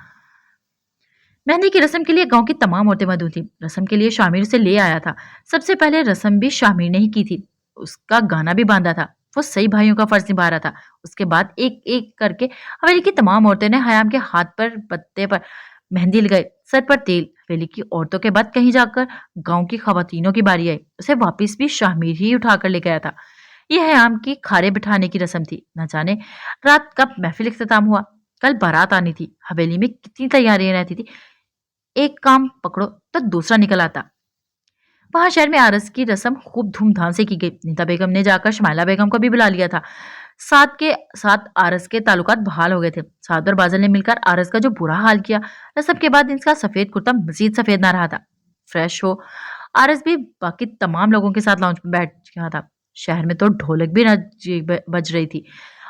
मेहंदी की रस्म के लिए गांव की तमाम औरतें मौजूद थी। रस्म के लिए शामिर उसे ले आया था। सबसे पहले रस्म भी शामिर ने ही की थी। उसका गाना भी बांधा था। वो सही भाइयों का फर्ज निभा रहा था। उसके बाद एक एक करके हवेली की तमाम औरतें ने हयाम के हाथ पर, पत्ते पर मेहंदी लगाई, सर पर तेल। हवेली की औरतों के बाद कहीं जाकर गांव की खवातीनों की बारी आई। उसे वापिस भी शामिर ही उठाकर ले गया था। यह हयाम की खारे बिठाने की रस्म थी। न जाने रात कब महफिल इख्तिताम हुआ। कल बारात आनी थी। हवेली में कितनी तैयारियां रहती थी। एक काम पकड़ो तो दूसरा निकल आता। वहां शहर में आरस की रस्म खूब धूमधाम से की गई। नीता बेगम ने जाकर शमाइला बेगम को भी बुला लिया था। साथ के साथ आरस के ताल्लुकात बहाल हो गए थे। साद और बादल ने मिलकर आरस का जो बुरा हाल किया, रस्म के बाद इसका सफेद कुर्ता मजीद सफेद ना रहा था। फ्रेश हो आरस भी बाकी तमाम लोगों के साथ लाउंज में बैठ गया था। शहर में तो ढोलक भी न बज रही थी।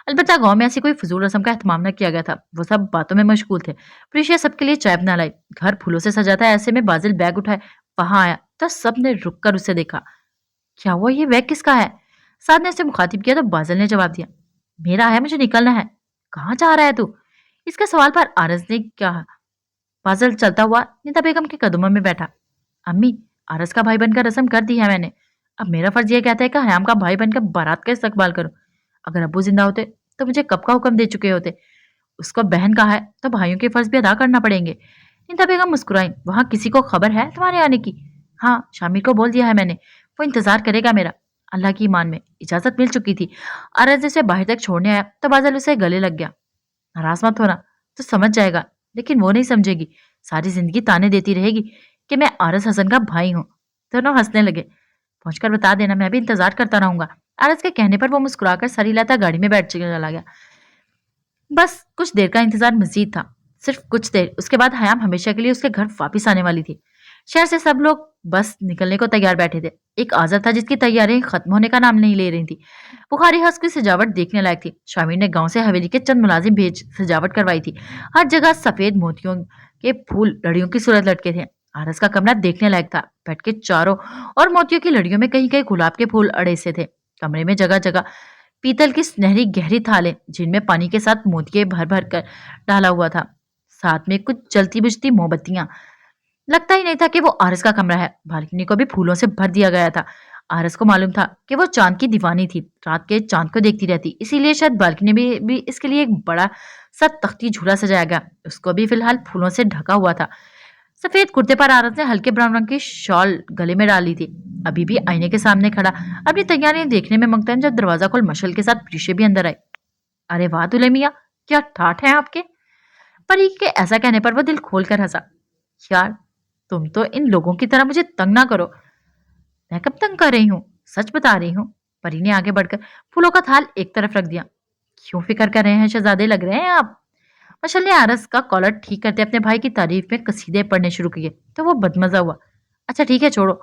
अलबत्ता गांव में ऐसी कोई फजूल रस्म का एहतमाम न किया गया था। वो सब बातों में मशगूल थे। प्रीशिया सबके लिए चाय बना लाई। घर फूलों से सजा था। ऐसे में बाजिल बैग उठाए वहां आया तो सबने रुक कर उसे देखा। क्या हुआ, ये बैग किसका है? साद ने उसे मुखातिब किया तो बाजिल ने जवाब दिया, मेरा है, मुझे निकलना है। कहाँ जा रहा है तू? इसके सवाल पर आरस ने कहा। बाजिल चलता हुआ नीता बेगम के कदमों में बैठा। अम्मी, आरस का भाई बनकर रस्म कर दी है मैंने। अब मेरा फर्ज यह कहता है कि हयाम का भाई बनकर बारात का इस्तकबाल करूं। अगर अब्बू जिंदा होते तो मुझे कब का हुक्म दे चुके होते। उसको बहन कहा है तो भाइयों के फर्ज भी अदा करना पड़ेंगे। नीता बेगम मुस्कुराई। वहां किसी को खबर है तुम्हारे आने की? हाँ, शामिर को बोल दिया है मैंने। वो इंतजार करेगा मेरा। अल्लाह की ईमान में इजाजत मिल चुकी थी। अरज उसे बाहर तक छोड़ने आया तो बादल उसे गले लग गया। नाराज मत होना, तो समझ जाएगा, लेकिन वो नहीं समझेगी। सारी जिंदगी ताने देती रहेगी कि मैं आरस हसन का भाई हूँ। दोनों हंसने लगे। पहुंचकर बता देना, मैं भी इंतजार करता रहूंगा। आरस के कहने पर वो मुस्कुराकर सरी लाता गाड़ी में बैठ चला गया। बस कुछ देर का इंतजार मजीद था, सिर्फ कुछ देर। उसके बाद हयाम हमेशा के लिए उसके घर वापिस आने वाली थी। शहर से सब लोग बस निकलने को तैयार बैठे थे। एक आज़ाद था जिसकी तैयारियां खत्म होने का नाम नहीं ले रही थी। बुखारी हंस की सजावट देखने लायक थी। शामिर ने गांव से हवेली के चंद मुलाजिम भेज सजावट करवाई थी। हर जगह सफेद मोतियों के फूल लड़ियों की सूरत लटके थे। आरस का कमरा देखने लायक था। बेड के चारों और मोतियों की लड़ियों में कहीं कहीं गुलाब के फूल अड़े से थे। कमरे में जगह जगह पीतल की सुनहरी गहरी थालें जिनमें पानी के साथ मोतिये भर भर कर डाला हुआ था। साथ में कुछ जलती बुझती मोमबत्तियां। लगता ही नहीं था कि वो आरस का कमरा है। बालकनी को भी फूलों से भर दिया गया था। आरस को मालूम था कि वो चांद की दीवानी थी। रात के चांद को देखती रहती, इसीलिए शायद बालकनी में भी इसके लिए एक बड़ा सा तख्ती झूला सजाया गया। उसको भी फिलहाल फूलों से ढका हुआ था। सफेद कुर्ते पर आरस ने हल्के ब्राउन रंग की शॉल गले में डाली थी। अभी भी आईने के सामने खड़ा अपनी तैयारियां देखने में मगन, जब दरवाजा खोल मशल के साथ प्रीशे भी अंदर आई। अरे वाह दुल्हे मियाँ, क्या ठाठ है आपके। परी के ऐसा कहने पर वो दिल खोल कर हंसा। यार, तुम तो इन लोगों की तरह मुझे तंग ना करो। मैं कब तंग कर रही हूँ, सच बता रही हूँ। परी ने आगे बढ़कर फूलों का थाल एक तरफ रख दिया। क्यों फिक्र कर रहे हैं शहजादे, लग रहे हैं आप। मशल ने आरस का कॉलर ठीक करते अपने भाई की तारीफ में कसीदे पढ़ने शुरू किए तो वो बदमजा हुआ। अच्छा ठीक है, छोड़ो,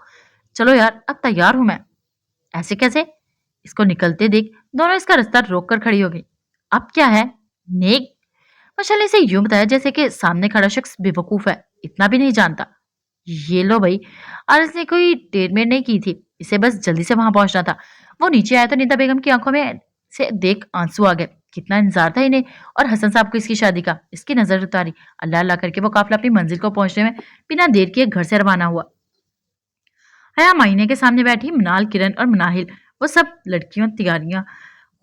चलो यार, अब तैयार हूं मैं। ऐसे कैसे। इसको निकलते देख दोनों इसका रास्ता रोक कर खड़ी हो गई। अब क्या है, नेक। मशल ने इसे यूं बताया जैसे कि सामने खड़ा शख्स बेवकूफ है, इतना भी नहीं जानता। ये लो भाई। आरस ने कोई टेढ़मेढ़ नहीं की थी, इसे बस जल्दी से वहां पहुंचना था। वो नीचे आया तो निदा बेगम की आंखों में से देख आंसू आ गए। कितना इंतजार था इन्हें और हसन साहब को इसकी शादी का। इसकी नजर उतारी, अल्लाह अल्लाह करके वो काफिला अपनी मंजिल को पहुंचने में बिना देर किए घर से रवाना हुआ। हया मायने के सामने बैठी मनाल, किरण और मनाहिल, वो सब लड़कियों तैयारियां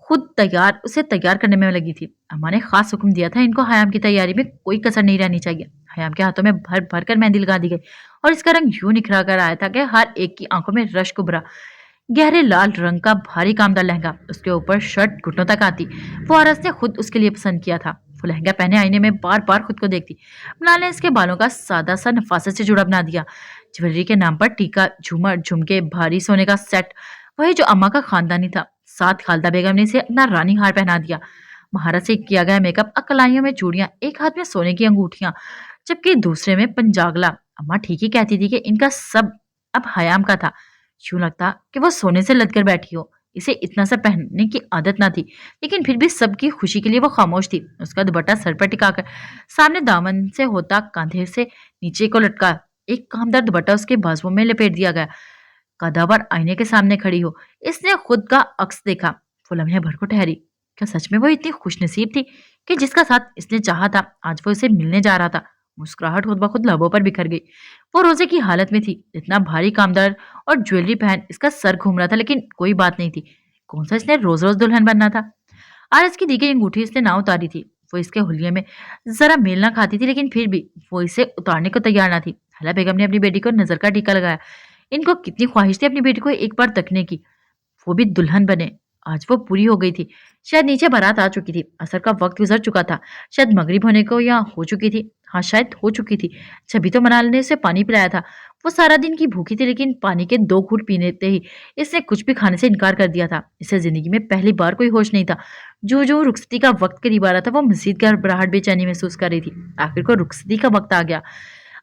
खुद तैयार उसे तैयार करने में लगी थी। अम्मा ने खास हुक्म दिया था इनको हयाम की तैयारी में कोई कसर नहीं रहनी चाहिए। हयाम के हाथों में भर भर कर मेहंदी लगा दी गई और इसका रंग यूं निखरा कर आया था कि हर एक की आंखों में रश्क उभरा। गहरे लाल रंग का भारी कामदार लहंगा, उसके ऊपर शर्ट घुटनों तक आती, वो अरस ने खुद उसके लिए पसंद किया था। वो लहंगा पहने आईने में बार बार खुद को देखती। मलाल ने इसके बालों का सादा सा नफासत से जुड़ा बना दिया। ज्वेलरी के नाम पर टीका, झूमर, झुमके, भारी सोने का सेट, वही जो अम्मा का खानदानी था। साथ खालदा बेगम ने इसे अपना रानी हार पहना दिया। महारत से किया गया मेकअप, अकलाइयों में चूड़ियां, एक हाथ में सोने की अंगूठियां, जबकि दूसरे में पंजागला। अम्मा ठीक ही कहती थी कि इनका सब अब हयाम का था। यूं लगता कि वो सोने से लद कर बैठी हो। इसे इतना सा पहनने की आदत ना थी, लेकिन फिर भी सबकी खुशी के लिए वो खामोश थी। उसका दुपट्टा सर पर टिकाकर सामने दामन से होता कंधे से नीचे को लटका, एक कामदार दुपट्टा उसके बाजुओं में लपेट दिया गया। कदावर आईने के सामने खड़ी हो इसने खुद का अक्स देखा। वो लम्हे भर को ठहरी। क्या सच में वो इतनी खुशनसीब थी कि जिसका साथ इसने चाहा था आज वो इसे मिलने जा रहा था। मुस्कुराहट खुद ब खुद लबों पर बिखर गई। वो रोजे की हालत में थी, इतना भारी कामदार और ज्वेलरी पहन इसका सर घूम रहा था, लेकिन कोई बात नहीं थी। कौन सा इसने रोज रोज दुल्हन बनना था। आरस की दी गई अंगूठी इसने ना उतारी थी। वो इसके हुलिये में जरा मेल ना खाती थी, लेकिन फिर भी वो इसे उतारने को तैयार ना थी। हला बेगम ने अपनी बेटी को नजर का टीका लगाया। इनको कितनी ख्वाहिश थी अपनी बेटी को एक बार तकने की, वो भी दुल्हन बने। आज वो पूरी हो गई थी। शायद नीचे बारात आ चुकी थी, असर का वक्त गुजर चुका था, शायद मगरिब होने को या हो चुकी थी। हाँ, शायद हो चुकी थी। जभी तो मनाल ने उसे पानी पिलाया था। वो सारा दिन की भूखी थी, लेकिन पानी के 2 घूंट पीने ते ही इसने कुछ भी खाने से इनकार कर दिया था। इसे जिंदगी में पहली बार कोई होश नहीं था। जो जो रुखसती का वक्त करीब आ रहा था, वो मजीद घबराहट बेचैनी महसूस कर रही थी। आखिर को रुखसती का वक्त आ गया।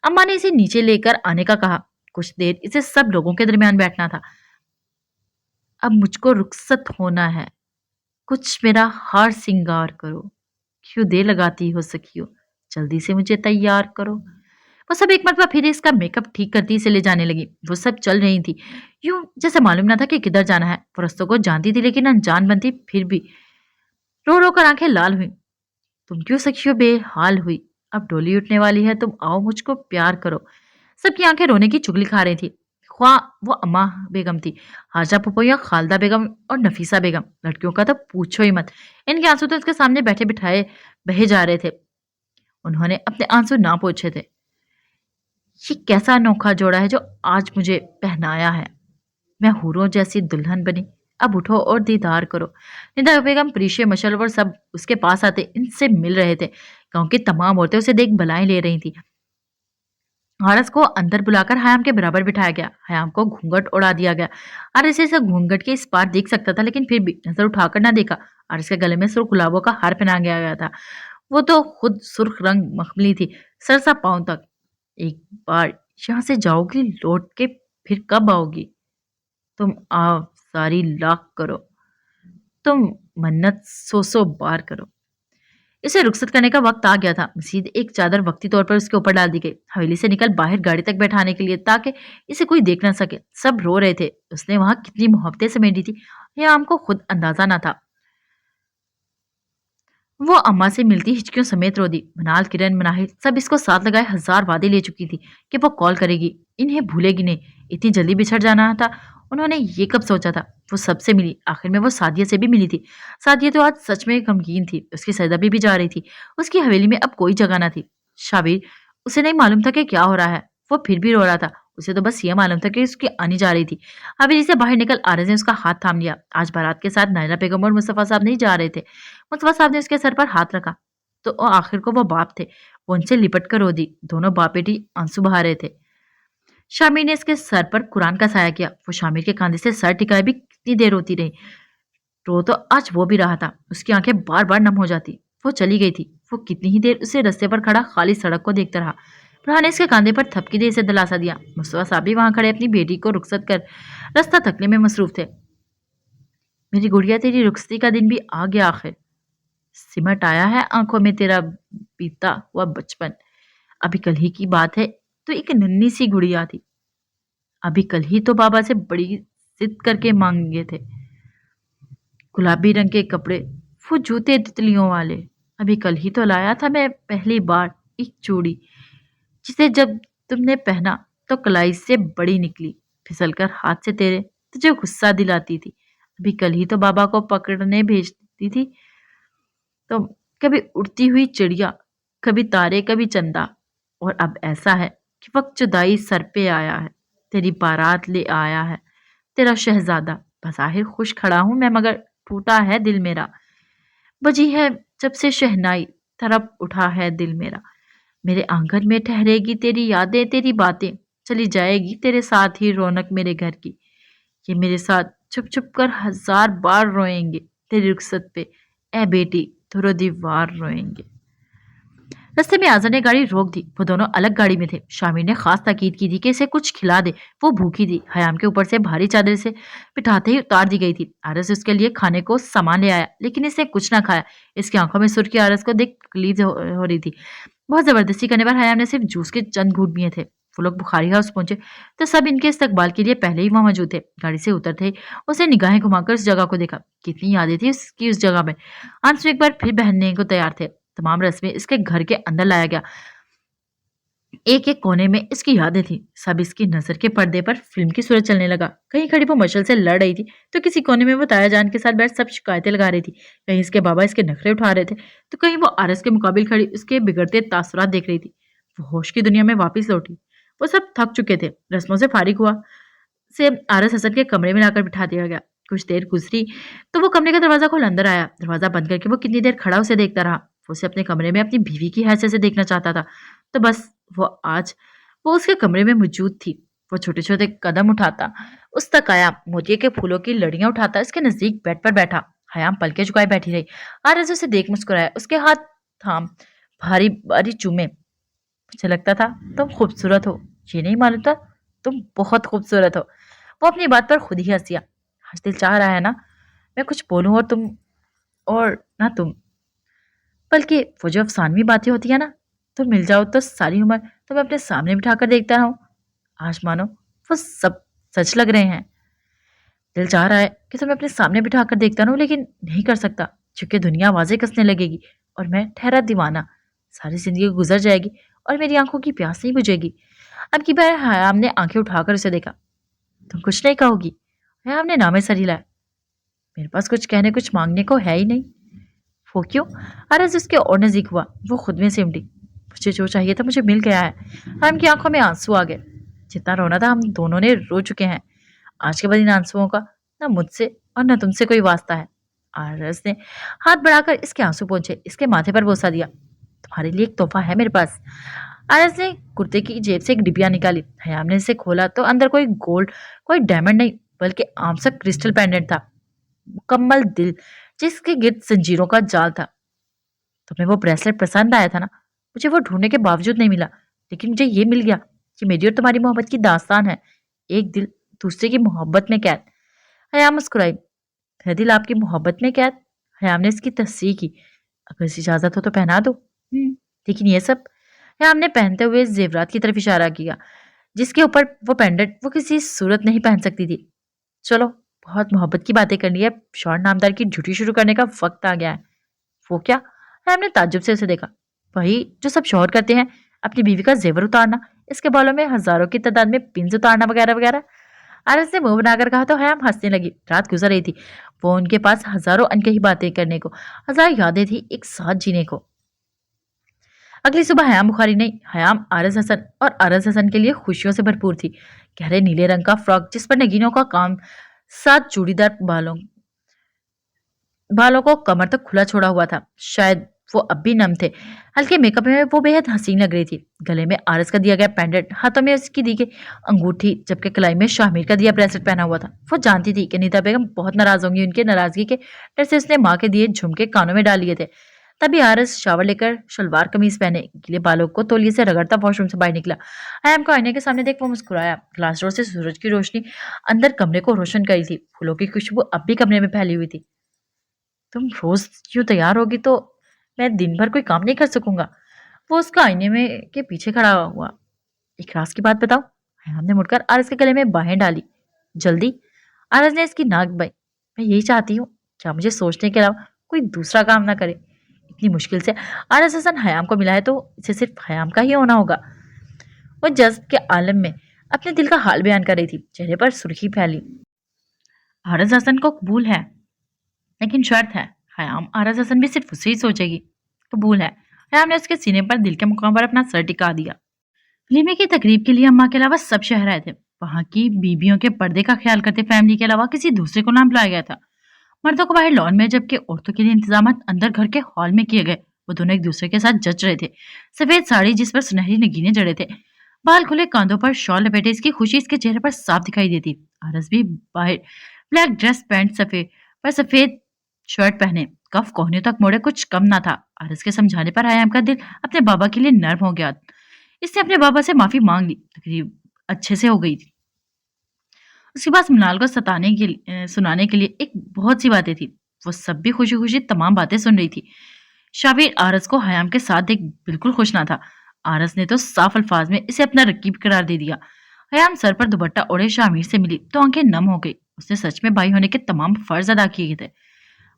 अम्मा ने इसे नीचे लेकर आने का कहा। कुछ देर इसे सब लोगों के दरमियान बैठना था। अब मुझको रुखसत होना है, कुछ मेरा हार सिंगार करो। क्यों देर लगाती हो सखियो, जल्दी से मुझे तैयार करो। वो सब एक मरतबा फिर इसका मेकअप ठीक करती इसे ले जाने लगी। वो सब चल रही थी यूं जैसे मालूम ना था कि किधर जाना है। वो रस्तों को जानती थी, लेकिन अनजान बनती फिर भी। रो रो कर आंखें लाल हुई। तुम क्यों सखियो बेहाल हुई, अब डोली उठने वाली है, तुम आओ मुझको प्यार करो। सबकी आंखें रोने की चुगली खा रही थी। ख्वाह वो अम्मा बेगम थी, हाजा पुपो या खालदा बेगम और नफीसा बेगम, लड़कियों का तो पूछो ही मत। इनके आंसू तो उसके सामने बैठे बिठाए बहे जा रहे थे। उन्होंने अपने आंसू ना पोछे थे। ये कैसा अनोखा जोड़ा है जो आज मुझे पहनाया है। मैं हूरों जैसी दुल्हन बनी, अब उठो और दीदार करो। निदा बेगम, प्रीशे, मशल और सब उसके पास आते इनसे मिल रहे थे। गांव की तमाम औरतें उसे देख बलाएं ले रही थी। आरस को अंदर बुलाकर हयाम के बराबर बिठाया गया। हयाम को घूंघट उड़ा दिया गया। आरस इसे घूंघट के इस पार देख सकता था, लेकिन फिर भी नजर उठाकर ना देखा। आरस के गले में सुर्ख गुलाबों का हार पहना गया था। वो तो खुद सुर्ख रंग मखमली थी, सर सा पांव तक। एक बार यहाँ से जाओगी लौट के फिर कब आओगी? तुम आओ सारी लाख करो, तुम मन्नत सौ सौ बार करो। इसे रुखसत करने का वक्त आ गया था। मजीद एक चादर वक्ती तौर पर उसके ऊपर डाल दी गई। हवेली से निकल बाहर गाड़ी तक बैठाने के लिए ताकि इसे कोई देख ना सके। सब रो रहे थे। उसने वहां कितनी मोहब्बतें समेटी थी यह हमको खुद अंदाजा ना था। वो अम्मा से मिलती हिचकियों समेत रो दी। मनाल, किरण, मनाहिल सब इसको साथ लगाए हजार वादे ले चुकी थी कि वो कॉल करेगी, इन्हें भूलेगी नहीं। इतनी जल्दी बिछड़ जाना था उन्होंने ये कब सोचा था। वो सबसे मिली, आखिर में वो सादिया से भी मिली थी। सादिया तो आज सच में गमगीन थी। उसकी सरदबी भी जा रही थी। उसकी हवेली में अब कोई जगह ना थी। शाबिर, उसे नहीं मालूम था कि क्या हो रहा है। वो फिर भी रो रहा था। उसे तो बस ये मालूम था कि उसकी आनी जा रही थी। हवेली से बाहर निकल आरज़ ने उसका हाथ थाम लिया। आज बारात के साथ नायला बेगम और मुस्तफा साहब नहीं जा रहे थे। मुस्तफा साहब ने उसके सर पर हाथ रखा तो आखिर को वो बाप थे। वो उनसे लिपट कर रो दी। दोनों बाप बेटी आंसू बहा रहे थे। शामिर ने इसके सर पर कुरान का साया किया। वो शामिर के कंधे से सर टिकाए भी कितनी देर रोती रही। रो तो आज वो भी रहा था। उसकी आंखें बार बार नम हो जाती। वो चली गई थी। वो कितनी ही देर उसे रस्ते पर खड़ा खाली सड़क को देखता रहा। फरहान ने इसके कंधे पर थपकी दे इसे दिलासा दिया। मुस्तफा साहब भी वहां खड़े अपनी बेटी को रुखसत कर रास्ता तकने में मसरूफ थे। मेरी गुड़िया, तेरी रुखसती का दिन भी आ गया आखिर। सिमट आया है आंखों में तेरा बीता हुआ बचपन। अभी कल ही की बात है तो एक नन्ही सी गुड़िया थी। अभी कल ही तो बाबा से बड़ी जिद करके मांगे थे गुलाबी रंग के कपड़े, वो जूते तितलियों वाले। अभी कल ही तो लाया था मैं पहली बार एक चूड़ी, जिसे जब तुमने पहना तो कलाई से बड़ी निकली, फिसलकर हाथ से तेरे तुझे गुस्सा दिलाती थी। अभी कल ही तो बाबा को पकड़ने भेजती थी तो कभी उड़ती हुई चिड़िया, कभी तारे, कभी चंदा। और अब ऐसा है कि वक्त जुदाई सर पे आया है। तेरी बारात ले आया है तेरा शहजादा। बज़ाहिर खुश खड़ा हूं मैं, मगर टूटा है दिल मेरा। बजी है जब से शहनाई, तरफ उठा है दिल मेरा। मेरे आंगन में ठहरेगी तेरी यादें, तेरी बातें, चली जाएगी तेरे साथ ही रौनक मेरे घर की। ये मेरे साथ छुप छुप कर हजार बार रोएंगे तेरी रुखसत पे, ए बेटी धुरो दीवार रोएंगे। रास्ते में आज़ा ने गाड़ी रोक दी। वो दोनों अलग गाड़ी में थे। शामिर ने खास ताकीद की थी कि इसे कुछ खिला दे, वो भूखी थी। हयाम के ऊपर से भारी चादर से बिठाते ही उतार दी गई थी। आरस उसके लिए खाने को सामान ले आया, लेकिन इसने कुछ ना खाया। इसकी आंखों में सुर्खी आरस को देख तकलीफ हो रही थी। बहुत जबरदस्ती करने पर हयाम ने सिर्फ जूस के चंद घूंट पिए थे। वो लोग बुखारी हाउस पहुंचे तो सब इनके इस्तकबाल के लिए पहले ही वहां मौजूद थे। गाड़ी से उतरते ही उसे निगाहें घुमाकर उस जगह को देखा। कितनी यादें थी उसकी उस जगह में। आंसू एक बार फिर बहने को तैयार थे। तमाम रस्में इसके घर के अंदर लाया गया। एक एक कोने में इसकी यादें थी। सब इसकी नजर के पर्दे पर फिल्म की सूरत चलने लगा। कहीं खड़ी वो मशल से लड़ रही थी तो किसी कोने में वो ताया जान के साथ बैठ सब शिकायतें लगा रही थी। कहीं इसके बाबा इसके नखरे उठा रहे थे तो कहीं वो आरस के मुकाबिल खड़ी उसके बिगड़ते तासुरात देख रही थी। वो होश की दुनिया में वापस लौटी। वो सब थक चुके थे। रस्मों से फारिग हुआ से आरस हसन के कमरे में लाकर बिठा दिया गया। कुछ देर गुजरी तो वो कमरे का दरवाजा खोल अंदर आया। दरवाजा बंद करके वो कितनी देर खड़ा उसे देखता रहा। वो उसे अपने कमरे में अपनी बीवी की हैसियत से देखना चाहता था। तो बस वो आज वो उसके कमरे में मौजूद थी। वो छोटे छोटे कदम उठाता उस तक आया, मोतिये के फूलों की लड़ियां उठाता इसके नजदीक बेड पर बैठा। हयाम पलके झुकाए बैठी रही। आरज़ उसे देख मुस्कुराया, उसके हाथ थाम भारी भारी चूमे। मुझे लगता था तुम खूबसूरत हो, ये नहीं मालूम था तुम बहुत खूबसूरत हो। वो अपनी बात पर खुद ही हंसिया। आज दिल चाह रहा है ना मैं कुछ बोलूं और तुम और ना तुम, बल्कि वो जो अफसानवी बातें होती है ना, तुम मिल जाओ तो सारी उम्र तुम्हें अपने सामने बिठाकर देखता रहूं। आज मानो वो सब सच लग रहे हैं। दिल चाह रहा है कि तुम्हें अपने सामने बिठाकर देखता रहूं, लेकिन नहीं कर सकता क्योंकि दुनिया आवाजें कसने लगेगी और मैं ठहरा दीवाना। सारी जिंदगी गुजर जाएगी और मेरी आंखों की प्यास नहीं बुझेगी। अब की बार हयाम ने आंखें उठाकर उसे देखा। तुम कुछ नहीं कहोगी? हयाम ने नामे सर हिलाया। मेरे पास कुछ कहने कुछ मांगने को है ही नहीं। वो क्यों? अरज उसके और नजीक हुआ। वो खुद में सिमटी। मुझे जो चाहिए था मुझे मिल गया है। हयाम की आंखों में आंसू आ गए। जितना रोना था हम दोनों ने रो चुके हैं। आज के बाद इन आंसुओं का ना मुझसे और ना तुमसे कोई वास्ता है। आरस ने हाथ बढ़ाकर इसके आंसू पोंछे, इसके माथे पर बोसा दिया। तुम्हारे लिए एक तोहफा है मेरे पास। आरस ने कुर्ते की जेब से एक डिबिया निकाली। हयाम ने इसे खोला तो अंदर कोई गोल्ड, कोई डायमंड नहीं बल्कि आम सा क्रिस्टल पेंडेंट था। मुकम्मल दिल जिसके गिर्द जंजीरों का जाल था। तुम्हें वो ब्रेसलेट पसंद आया था ना? मुझे वो ढूंढने के बावजूद नहीं मिला, लेकिन मुझे ये मिल गया। कि मेरी और तुम्हारी मोहब्बत की दास्तान है, एक दिल दूसरे की मोहब्बत में कैद। हयाम मुस्कुराई। है दिल आपकी मोहब्बत में कैद? हयाम ने इसकी तस्दीक की। अगर इसे इजाजत हो तो पहना दो। लेकिन ये सब? हयाम ने पहनते हुए जेवरात की तरफ इशारा किया, जिसके ऊपर वो पेंडेंट वो किसी सूरत नहीं पहन सकती थी। चलो, बहुत मोहब्बत की बातें करनी है, शौहर नामदार की ड्यूटी शुरू करने का वक्त आ गया है। वो क्या? हमने ताज्जुब से उसे देखा। वही जो सब शौहर करते हैं, अपनी बीवी का जेवर उतारना, इसके बालों में हजारों की तादाद में पिंस उतारना वगैरह वगैरह। आरस ने मुंह बनाकर कहा तो हयाम हंसने लगी। रात गुजर रही थी, वो उनके पास हजारों अनकही बातें करने को, हजार यादें थी एक साथ जीने को। अगली सुबह हयाम बुखारी नहीं, हयाम आरज हसन और आरज हसन के लिए खुशियों से भरपूर थी। गहरे नीले रंग का फ्रॉक जिस पर नगीनों का काम, साथ चूड़ीदार बालों बालों को कमर तक खुला छोड़ा हुआ था। शायद वो अब भी नम थे। हल्के मेकअप में वो बेहद हसीन लग रही थी। गले में आरस का दिया गया पेंडेंट, हाथों में उसकी दी गई अंगूठी, जबकि कलाई में शाहमीर का दिया ब्रेसलेट पहना हुआ था। वो जानती थी कि नीता बेगम बहुत नाराज होंगी। उनके नाराजगी के डर से उसने माँ के दिए झुमके कानों में डाल लिए थे। तभी आरस शावर लेकर शलवार कमीज पहने गीले बालों को तौलिए से रगड़ता वॉशरूम से बाहर निकला। आयाम को आईने के सामने देख वो मुस्कुराया। ग्लास डोर से सूरज की रोशनी अंदर कमरे को रोशन करी थी। फूलों की खुशबू अब भी कमरे में फैली हुई थी। तुम रोज यूं तैयार होगी तो मैं दिन भर कोई काम नहीं कर सकूंगा। वो उसका आईने में के पीछे खड़ा हुआ। एक राज की बात बताओ। हयाम ने मुड़कर आरस के गले में बाहें डाली। जल्दी। आरस ने इसकी नाक दबाई। मैं यही चाहती हूँ, क्या मुझे सोचने के अलावा कोई दूसरा काम ना करे। इतनी मुश्किल से आरस हसन हयाम को मिला है तो इसे सिर्फ हयाम का ही होना होगा। वो जज्ब के आलम में अपने दिल का हाल बयान कर रही थी। चेहरे पर सुर्खी फैली। आरस हसन को कबूल है, लेकिन शर्त है। हयाम आरस हसन भी सिर्फ उसे ही सोचेगी। कबूल है। हयाम ने उसके सीने पर दिल के मुकाम पर अपना सर टिका दिया। वलीमे की तकरीब के लिए अम्मा के अलावा सब शहर आए थे। वहां की बीबियों के पर्दे का ख्याल करते फैमिली के अलावा किसी दूसरे को ना बुलाया गया था। मर्दों को बाहर लॉन में, जबकि औरतों के लिए इंतजाम अंदर घर के हॉल में किए गए। वो दोनों एक दूसरे के साथ जच रहे थे। सफेद साड़ी जिस पर सुनहरी नगीने जड़े थे, बाल खुले, कांधों पर शॉल लपेटे, इसकी खुशी इसके चेहरे पर साफ दिखाई देती। आरस भी बाहर ब्लैक ड्रेस पैंट सफेद पर सफेद शर्ट पहने, कफ कोहनियों तक मोड़े, कुछ कम ना था। आरस के समझाने पर हयाम का दिल अपने बाबा के लिए नर्म हो गया। इसने अपने बाबा से माफी मांग ली। तकरीब अच्छे से हो गई थी। उसके पास मृणाल को सुनाने के लिए एक बहुत सी बातें थी। वो सब भी खुशी खुशी तमाम बातें सुन रही थी। शाबिर आरस को हयाम के साथ देख बिल्कुल खुश ना था। आरस ने तो साफ अल्फाज में इसे अपना रकीब करार दे दिया। हयाम सर पर दुपट्टा ओढ़े शामिर से मिली तो आंखें नम हो गई। उसने सच में भाई होने के तमाम फर्ज अदा किए थे।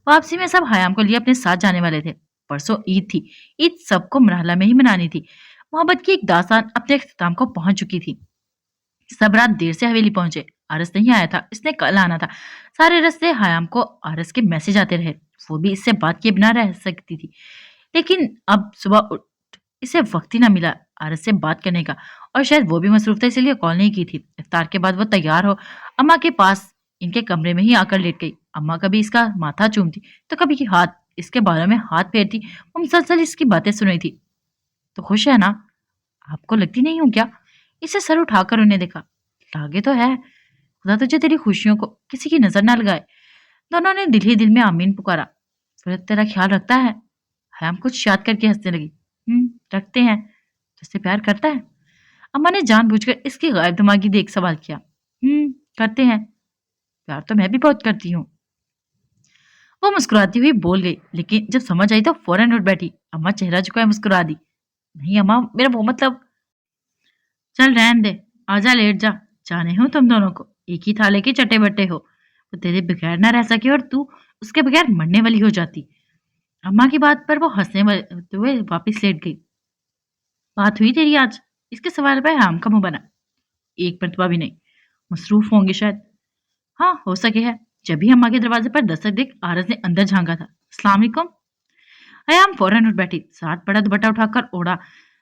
वापसी में सब हयाम को लिए अपने साथ जाने वाले थे। परसों ईद थी। ईद सबको मरहला में ही मनानी थी। मोहब्बत की एक दास्तान अपने इख्तिताम को पहुंच चुकी थी। सब रात देर से हवेली पहुंचे। आरस नहीं आया था, इसने कल आना था। सारे रास्ते हयाम को आरस के मैसेज आते रहे। वो भी इससे बात किए बिना रह सकती थी, लेकिन अब सुबह उठ इसे वक्त ही ना मिला आरस से बात करने का। और शायद वो भी मसरूफ था, इसलिए कॉल नहीं की थी। इफ्तार के बाद वो तैयार हो अम्मा के पास इनके कमरे में ही आकर लेट गई। अम्मा कभी इसका माथा चूमती तो कभी हाथ इसके बालों में हाथ फेरती। वो मुसलसल इसकी बातें सुन रही थी। तो खुश है ना? आपको लगती नहीं हूँ क्या? इसे सर उठाकर उन्हें देखा। लागे तो है। खुदा तुझे तेरी खुशियों को किसी की नजर ना लगाए। दोनों ने दिल ही दिल में आमीन पुकारा। फिर तेरा ख्याल रखता है? हयाम कुछ याद करके हंसने लगी। रखते हैं। तुझसे प्यार करता है? अम्मा ने जानबूझकर इसकी गैर दिमागी देख सवाल किया। करते हैं। प्यार तो मैं भी बहुत करती हूँ। वो मुस्कुराती हुई बोल गई, लेकिन जब समझ आई तो फौरन उठ बैठी। अम्मा चेहरा झुकाए मुस्कुरा दी। नहीं अम्मा, मेरा वो मतलब। चल रहन दे, आजा लेट जा। जाने हो तुम दोनों को, एक ही थाले के चटे बट्टे हो। वो तेरे बगैर ना रह सके और तू उसके बगैर मरने वाली हो जाती। अम्मा की बात पर वो हंसने हुए वापस लेट गई। बात हुई तेरी आज? इसके सवाल पर हयाम का मुंह बना। एक मरतबा भी नहीं। मसरूफ होंगे शायद। हाँ हो सके है। जब भी अम्मा के दरवाजे पर दस्तक देख आरज ने अंदर झांका था। अस्सलाम वालेकुम। हयाम फौरन उठ बैठी, साथ बड़ा दुपट्टा उठाकर ओढ़ा।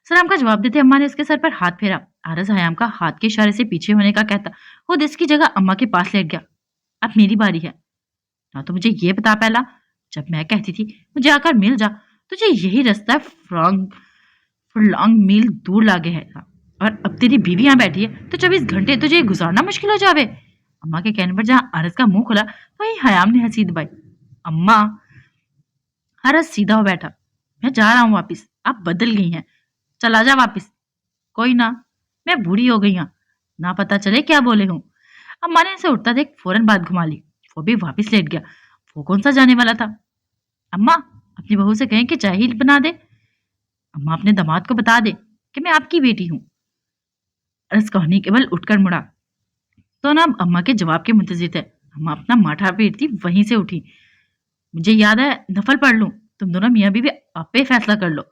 सलाम का जवाब देते अम्मा ने उसके सर पर हाथ फेरा। आरज हयाम का हाथ के इशारे से पीछे होने का कहता खुद इसकी जगह अम्मा के पास लेट गया। अब मेरी बारी है ना, तो मुझे ये बता पहला, जब मैं कहती थी मुझे आकर मिल जा, तुझे यही रास्ता फुरलॉन्ग मील दूर लागे है था। और अब तेरी बीवी यहाँ बैठी है तो 24 घंटे तुझे गुजारना मुश्किल हो जावे। अम्मा के कहने पर जहां आरज का मुंह खुला वहीं हयाम ने हंसी दबाई। अम्मा। आरज सीधा हो बैठा। मैं जा रहा हूँ वापिस, आप बदल गई हैं। चला जा वापिस। कोई ना, मैं बूढ़ी हो गई हूँ, ना पता चले क्या बोले हूँ। अम्मा ने इसे उठता देख फौरन बात घुमा ली। वो भी वापस लेट गया। वो कौन सा जाने वाला था? अम्मा, अपनी बहू से कहें कि चाय ही बना दे। अम्मा अपने दामाद को बता दे कि मैं आपकी बेटी हूँ। अरस कहनी केवल उठकर मुड़ा तो ना अम्मा के जवाब के मुंतजिर थे। अम्मा अपना माथा पीटती वहीं से उठी। मुझे याद है, नफल पढ़ लूं, तुम दोनों मियाँ बीवी आप पे फैसला कर लो।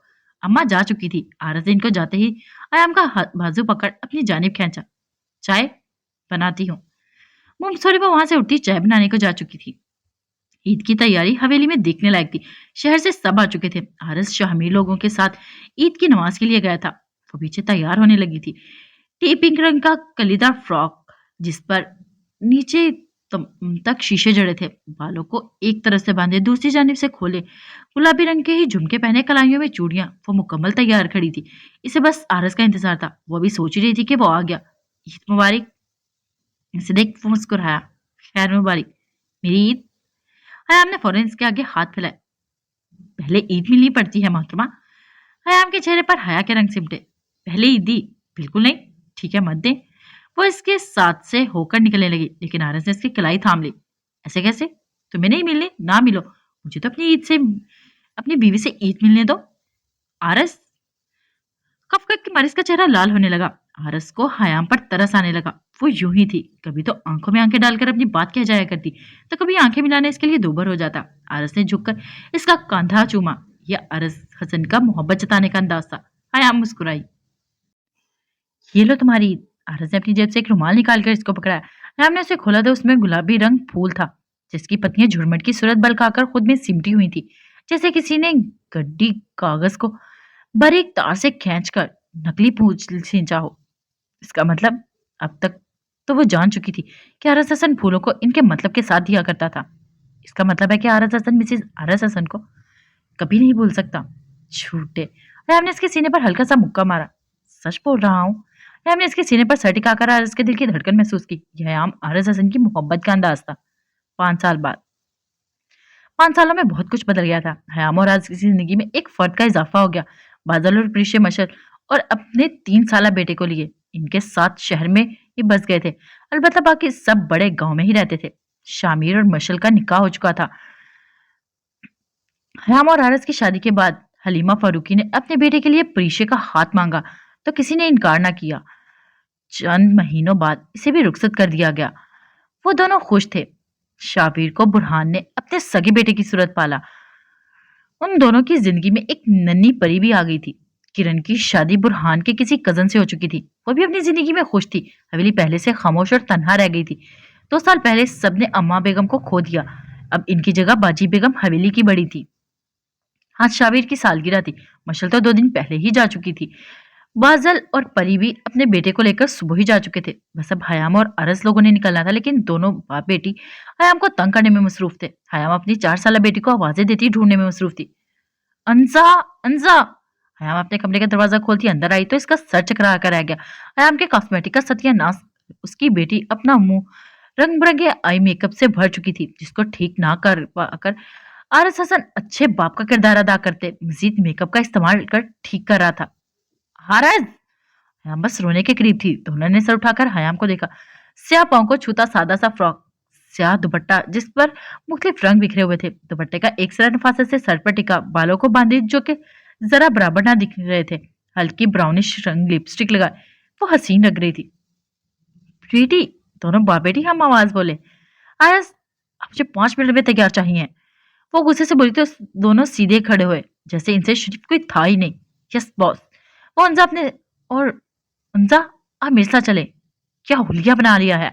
अम्मा जा चुकी थी। आरस ने इनको जाते ही आयाम का बाजू पकड़ अपनी जानिब खींचा। चाय बनाती हूँ। मुंगसोरी वो वहां से उठती चाय बनाने को जा चुकी थी। ईद की तैयारी हवेली में देखने लायक थी। शहर से सब आ चुके थे। आरस शामी लोगों के साथ ईद की नमाज के लिए गया था। वो पीछे तैयार होने लगी थी। टी पिंक रंग का कलीदार फ्रॉक जिस पर नीचे तक शीशे जड़े थे, बालों को एक तरफ से बांधे दूसरी जानिब से खोले, गुलाबी रंग के ही झुमके पहने, कलाइयों में चूड़ियां, वो मुकम्मल तैयार खड़ी थी। इसे बस आरस का इंतजार था। वो भी सोच ही रही थी कि वो आ गया। ईद मुबारक। इसे देख वो मुस्कुराया। खैर मुबारक मेरी ईद। हयाम ने फौरन इसके आगे हाथ फैलाए। पहले ईद मिलनी पड़ती है मोहतरमा। हयाम के चेहरे पर हया के रंग सिमटे। पहले ईद दी? बिल्कुल नहीं। ठीक है, मत दे। वो इसके साथ से होकर निकलने लगी, लेकिन आरस ने इसकी कलाई थाम ली। ऐसे कैसे? तुम्हें नहीं मिलने? ना मिलो, मुझे तो अपनी बीवी से ईद मिलने दो। आरस। खफकत की मारिस का चेहरा लाल होने लगा। आरस को हयाम पर तरस आने लगा। वो यूं ही थी, कभी तो आंखों में आंखें डालकर अपनी बात कह जाया करती, तो कभी आंखें मिलाने इसके लिए दूभर हो जाता। आरस ने झुककर इसका कंधा चूमा। यह अरस हसन का मोहब्बत जताने का अंदाज था। हयाम मुस्कुराई। ये लो तुम्हारी ईद। आरस ने अपनी जेब से एक रुमाल निकालकर इसको पकड़ाया। हयाम ने उसे खोला तो उसमें गुलाबी रंग फूल था, जिसकी पत्तियां झुरमट की सूरत बल खाकर खुद में सिमटी हुई थी, जैसे किसी ने गड्डी कागज को बारीक तार से खींचकर नकली पूंछ खींचा हो। इसका मतलब अब तक तो वो जान चुकी थी कि आरस हसन फूलों को इनके मतलब के साथ दिया करता था। इसका मतलब है कि आरस हसन मिसेज आरस हसन को कभी नहीं भूल सकता। झूठे। रैम ने इसके सीने पर हल्का सा मुक्का मारा। सच बोल रहा हूँ। रैम ने इसके सीने पर सर टिकाकर आरस के दिल की धड़कन महसूस की। यह आम आरस हसन की मोहब्बत का अंदाज था। 5 साल बाद। 5 सालों में बहुत कुछ बदल गया था। हयाम और आज की जिंदगी में एक फर्द का इजाफा हो गया। बादल और प्रीशे मशल और अपने 3 साला बेटे को लिए इनके साथ शहर में ही बस गए थे। अलबत्ता बाकी सब बड़े गांव में ही रहते थे। शामिर और मशल का निकाह हो चुका था। हयाम और आरस की शादी के बाद हलीमा फारूकी ने अपने बेटे के लिए प्रीशे का हाथ मांगा तो किसी ने इनकार ना किया। चंद महीनों बाद इसे भी रुखसत कर दिया गया। वो दोनों खुश थे। शाबिर को बुरहान ने अपने सगे बेटे की सूरत पाला। उन दोनों की जिंदगी में एक नन्ही परी भी आ गई थी। किरण की शादी बुरहान के किसी कजन से हो चुकी थी। वो भी अपनी जिंदगी में खुश थी। हवेली पहले से खामोश और तन्हा रह गई थी। 2 साल पहले सबने अम्मा बेगम को खो दिया। अब इनकी जगह बाजी बेगम हवेली की बड़ी थी। आज शाबिर की सालगिरह थी। मशल तो 2 दिन पहले ही जा चुकी थी। बाजल और परी भी अपने बेटे को लेकर सुबह ही जा चुके थे। बस अब हयाम और अरस लोगों ने निकलना था, लेकिन दोनों बाप बेटी हयाम को तंग करने में मसरूफ थे। हयाम अपनी 4 साला बेटी को आवाजें देती ढूंढने में मसरूफ थी। अंजा, अंजा। हयाम अपने कमरे का दरवाजा खोलती अंदर आई तो इसका सर चकरा कर रह गया। हयाम के कॉस्मेटिक का सत्यानाश। उसकी बेटी अपना मुंह रंग बिरंगे आई मेकअप से भर चुकी थी, जिसको ठीक ना कर पाकर आरस हसन अच्छे बाप का किरदार अदा करते मजीद मेकअप का इस्तेमाल कर ठीक कर रहा था। हारस। हयाम बस रोने के करीब थी। दोनों ने सर उठाकर हयाम को देखा। स्याह पाँव को छूता सादा सा फ्रॉक, स्याह दुपट्टा जिस पर मुख्तलिफ रंग बिखरे हुए थे। दुपट्टे का एक सिरा नफासत से सर पर टिका, बालों को बांधे जो कि जरा बराबर ना दिख रहे थे। हल्की ब्राउनिश रंग लिपस्टिक लगाए वो हसीन लग रही थी। प्रीति। दोनों बाप बेटी हम आवाज बोले। आयस, अब मुझे 5 मिनट में तैयार चाहिए। वो गुस्से से बोली तो दोनों सीधे खड़े हुए, जैसे इनसे शरीफ कोई था ही नहीं। Yes boss. वो अंजा अपने और अंजा, आप मेरे साथ चले। क्या हुलिया बना लिया है?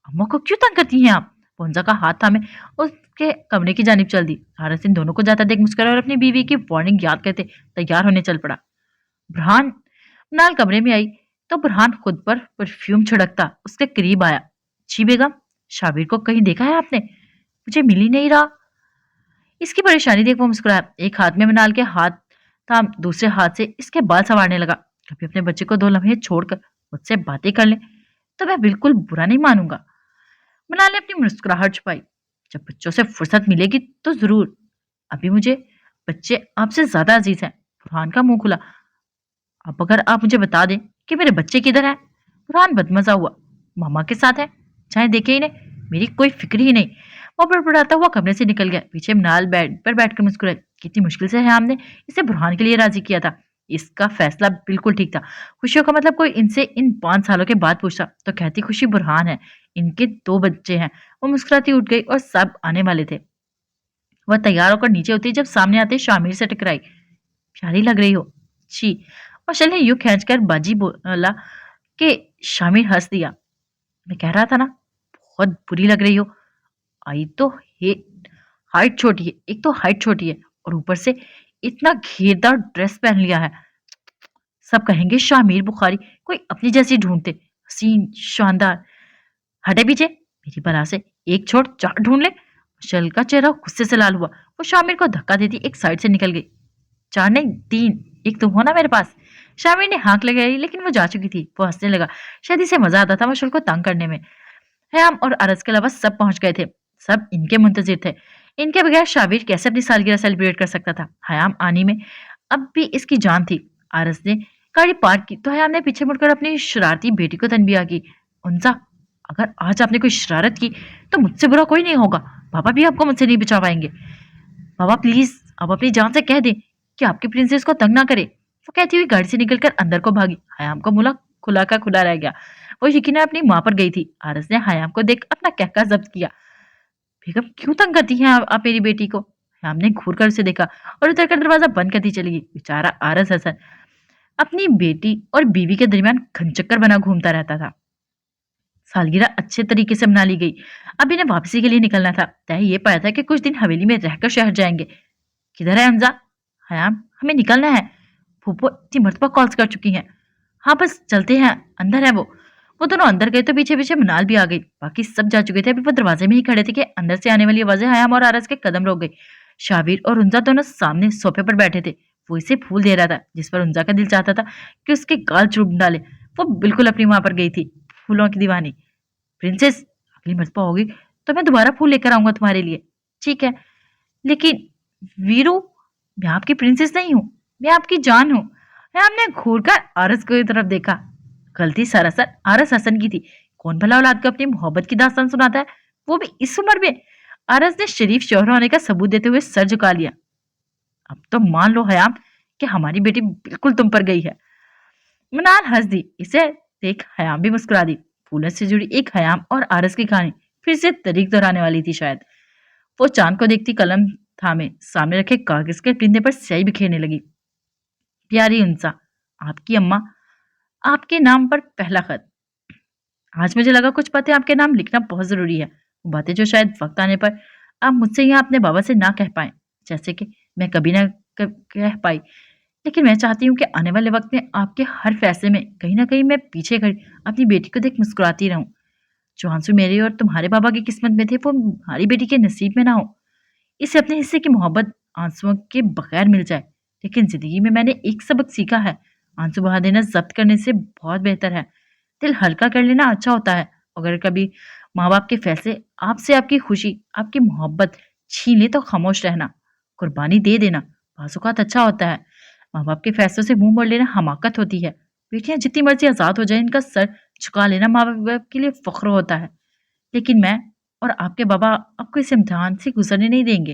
अम्मा को क्यों तंग करती हैं आप? पोंजा का हाथ थामे उसके कमरे की जानिब चल दी। हारस इन दोनों को जाता देख मुस्कुराया और अपनी बीवी की वार्निंग याद करते तैयार होने चल पड़ा। बुरहान नाल कमरे में आई तो बुरहान खुद पर परफ्यूम छिड़कता उसके करीब आया। जी बेगम, शाबिर को कहीं देखा है आपने? मुझे मिल ही नहीं रहा। इसकी परेशानी देख वो मुस्कुराया। एक हाथ में मनाल के हाथ था, दूसरे हाथ से इसके बाल संवारने लगा। कभी अपने बच्चे को 2 लम्हे छोड़कर मुझसे बातें कर ले तो मैं बिल्कुल बुरा नहीं मानूंगा। मनाल ने अपनी मुस्कुराहट छुपाई। जब बच्चों से फुर्सत मिलेगी तो जरूर। अभी मुझे बच्चे आपसे ज्यादा अजीज हैं। बुरहान का मुंह खुला। अब अगर आप मुझे बता दें कि मेरे बच्चे किधर हैं। बुरहान बदमजा हुआ। मामा के साथ है, चाहे देखे ही नहीं, मेरी कोई फिक्र ही नहीं। वो बड़बड़ाता हुआ कमरे से निकल गया। पीछे मनाल बेड पर बैठकर मुस्कुराई। कितनी मुश्किल से हयाम ने इसे बुरहान के लिए राजी किया था। इसका फैसला बिल्कुल ठीक था। खुशियों का मतलब कोई इनसे इन 5 सालों के बाद पूछता तो कहती खुशी बुरहान है, इनके 2 बच्चे हैं। वो मुस्कुराती उठ गई और सब आने वाले थे। वह तैयार होकर नीचे उतरी जब सामने आते शामिर से टकराई। प्यारी लग रही हो। छी। कौशल ने यूं खींचकर बाजी बोला कि शामिर हंस दिया। मैं कह रहा था ना, बहुत बुरी लग रही हो। आई तो हे हाइट छोटी है, एक तो हाइट छोटी है और ऊपर से इतना घेरदार ड्रेस पहन लिया है। सब कहेंगे शामिर बुखारी, कोई अपनी जैसी ढूंढते। हसीन, शानदार। हटे पीछे, मेरी बला से एक छोड़ 4 ढूंढ ले। शल का चेहरा गुस्से से लाल हुआ। वो शामिर को धक्का देती एक साइड से निकल गई। 4 नहीं 3, एक तुम हो ना मेरे पास। शामिर ने हाँक लगाई लेकिन वो जा चुकी थी। वो हंसने लगा। शायद इसे मजा आता था मशल को तंग करने में। हयाम और अरस के अलावा सब पहुंच गए थे। सब इनके मुंतजिर थे। इनके बगैर शाबिर कैसे अपनी सालगिरह सेलिब्रेट कर सकता था। हयाम आने में अब भी इसकी जान थी। अरस ने गाड़ी पार्क की तो हयाम ने पीछे मुड़कर अपनी शरारती बेटी को तनबीह की। उनसा, अगर आज आपने कोई शरारत की तो मुझसे बुरा कोई नहीं होगा। पापा भी आपको मुझसे नहीं बचा पाएंगे। पापा प्लीज, आप अपनी जान से कह दें कि आपकी प्रिंसेस को तंग ना करे। वो कहती हुई गाड़ी से निकलकर अंदर को भागी। हयाम का मुंह खुला का खुला रह गया। वो यकीनन अपनी माँ पर गई थी। आरस ने हयाम को देख अपना कहका जब्त किया। बेगम क्यों तंग करती हैं आप मेरी बेटी को। हयाम ने घूर कर उसे देखा और उतर कर दरवाजा बंद करती चली गई। बेचारा आरस हसन अपनी बेटी और बीवी के दरमियान घनचक्कर बना घूमता रहता था। सालगिरह अच्छे तरीके से मना ली गई। अब इन्हें वापसी के लिए निकलना था। तय ये पाया था कि कुछ दिन हवेली में रहकर शहर जाएंगे। किधर है हमजा। हयाम, हमें निकलना है। फूफो इतनी मरतबा कॉल्स कर चुकी हैं। हाँ बस चलते हैं, अंदर है वो दोनों अंदर गए तो पीछे पीछे मनाल भी आ गई। बाकी सब जा चुके थे। अभी वो दरवाजे में ही खड़े थे कि अंदर से आने वाली आवाजें हयाम और आरस के कदम रोक गई। शाबिर और उनजा दोनों सामने सोफे पर बैठे थे। वो इसे फूल दे रहा था जिस पर उनजा का दिल चाहता था कि उसके गाल चूम डाले। वो बिल्कुल अपनी माँ पर गई थी, फूलों की दीवानी। प्रिंसेस, अगली मरतबा होगी तो मैं दोबारा फूल लेकर आऊंगा तुम्हारे लिए। ठीक है, लेकिन वीरू, मैं आपकी प्रिंसेस नहीं हूँ, मैं आपकी जान हूँ। हमने घूर कर आरस की तरफ देखा। गलती सरासर आरस हसन की थी। कौन भला औलाद को अपनी मोहब्बत की दास्तान सुनाता है, वो भी इस उम्र में। आरस ने शरीफ शौहर होने का सबूत देते हुए सर झुका लिया। अब तो मान लो हयाम कि हमारी बेटी बिल्कुल तुम पर गई है। मनाल हंस दी। इसे देख हयाम भी मुस्कुरा दी। फूलों से जुड़ी एक हयाम और आरस की कहानी फिर से तरीक दोहराने वाली थी शायद। वो चांद को देखती कलम थामे सामने रखे कागज के पिंदे पर स्याही बिखेरने लगी। प्यारी उनसा, आपकी अम्मा, आपके नाम पर पहला खत। आज मुझे लगा कुछ बातें आपके नाम लिखना बहुत जरूरी है। वो बातें जो शायद वक्त आने पर आप मुझसे यहाँ अपने बाबा से ना कह पाए, जैसे कि मैं कभी कह पाई। लेकिन मैं चाहती हूँ कि आने वाले वक्त में आपके हर फैसले में कहीं ना कहीं मैं पीछे खड़ी अपनी बेटी को देख मुस्कुराती रहूं। जो आंसू मेरे और तुम्हारे बाबा की किस्मत में थे वो हमारी बेटी के नसीब में ना हो। इसे अपने हिस्से की मोहब्बत आंसुओं के बगैर मिल जाए। लेकिन जिंदगी में मैंने एक सबक सीखा है, आंसू बहा देना जब्त करने से बहुत बेहतर है। दिल हल्का कर लेना अच्छा होता है। अगर कभी माँ बाप के फैसले आपसे आपकी खुशी, आपकी मोहब्बत छीन ले तो खामोश रहना, कुर्बानी दे देना बाज़ अच्छा होता है। माँ बाप के फैसलों से मुंह मोड़ लेना हमाकत होती है। बेटियां जितनी मर्जी आजाद हो जाए, इनका सर झुका लेना माँ बाप के लिए फख्र होता है। लेकिन मैं और आपके बाबा आपको इस इम्तिहान से गुजरने नहीं देंगे।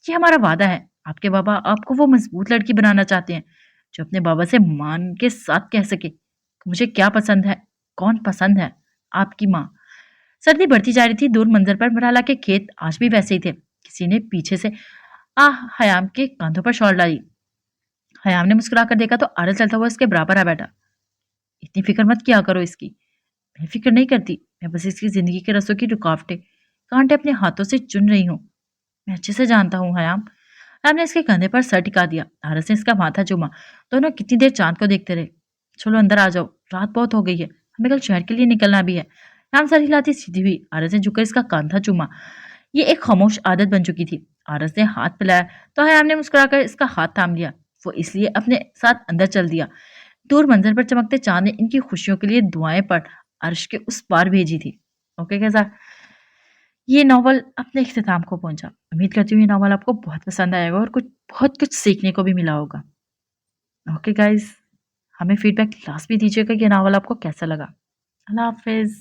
ये हमारा वादा है। आपके बाबा आपको वो मजबूत लड़की बनाना चाहते हैं जो अपने बाबा से मान के साथ कह सके कि मुझे क्या पसंद है, कौन पसंद है। आपकी माँ। सर्दी बढ़ती जा रही थी। दूर मंजर पर मराला के खेत आज भी वैसे ही थे। किसी ने पीछे से हयाम के कांधों पर शॉल डाली। हयाम ने मुस्कुराकर देखा तो आरल चलता हुआ इसके बराबर आ बैठा। इतनी फिक्र मत किया करो इसकी। मैं फिक्र नहीं करती, मैं बस इसकी जिंदगी के रसों की रुकावटें कांटे अपने हाथों से चुन रही हूँ। मैं अच्छे से जानता हूँ हयाम। हयाम ने इसके कंधे पर सर टिका दिया। आरस ने इसका माथा चूमा। दोनों कितनी देर चांद को देखते रहे। चलो अंदर आ जाओ, रात बहुत हो गई है, हमें कल शहर के लिए निकलना भी है। हयाम सर हिलाती सीधी हुई। आरस ने झुककर इसका कांधा चूमा। ये एक खामोश आदत बन चुकी थी। आरस ने हाथ फैलाया तो हयाम ने मुस्कुराकर इसका हाथ थाम लिया। वो इसलिए अपने साथ अंदर चल दिया। दूर मंजर पर चमकते चांद ने इनकी खुशियों के लिए दुआएं पढ़ अर्श के उस पार भेजी थी। ओके कैसा, ये नॉवल अपने इख्तिताम को पहुंचा। उम्मीद करती हूँ ये नॉवल आपको बहुत पसंद आएगा और कुछ बहुत कुछ सीखने को भी मिला होगा। ओके गाइस, हमें फीडबैक लास्ट भी दीजिएगा कि ये नावल आपको कैसा लगा। अल्लाह हाफिज़।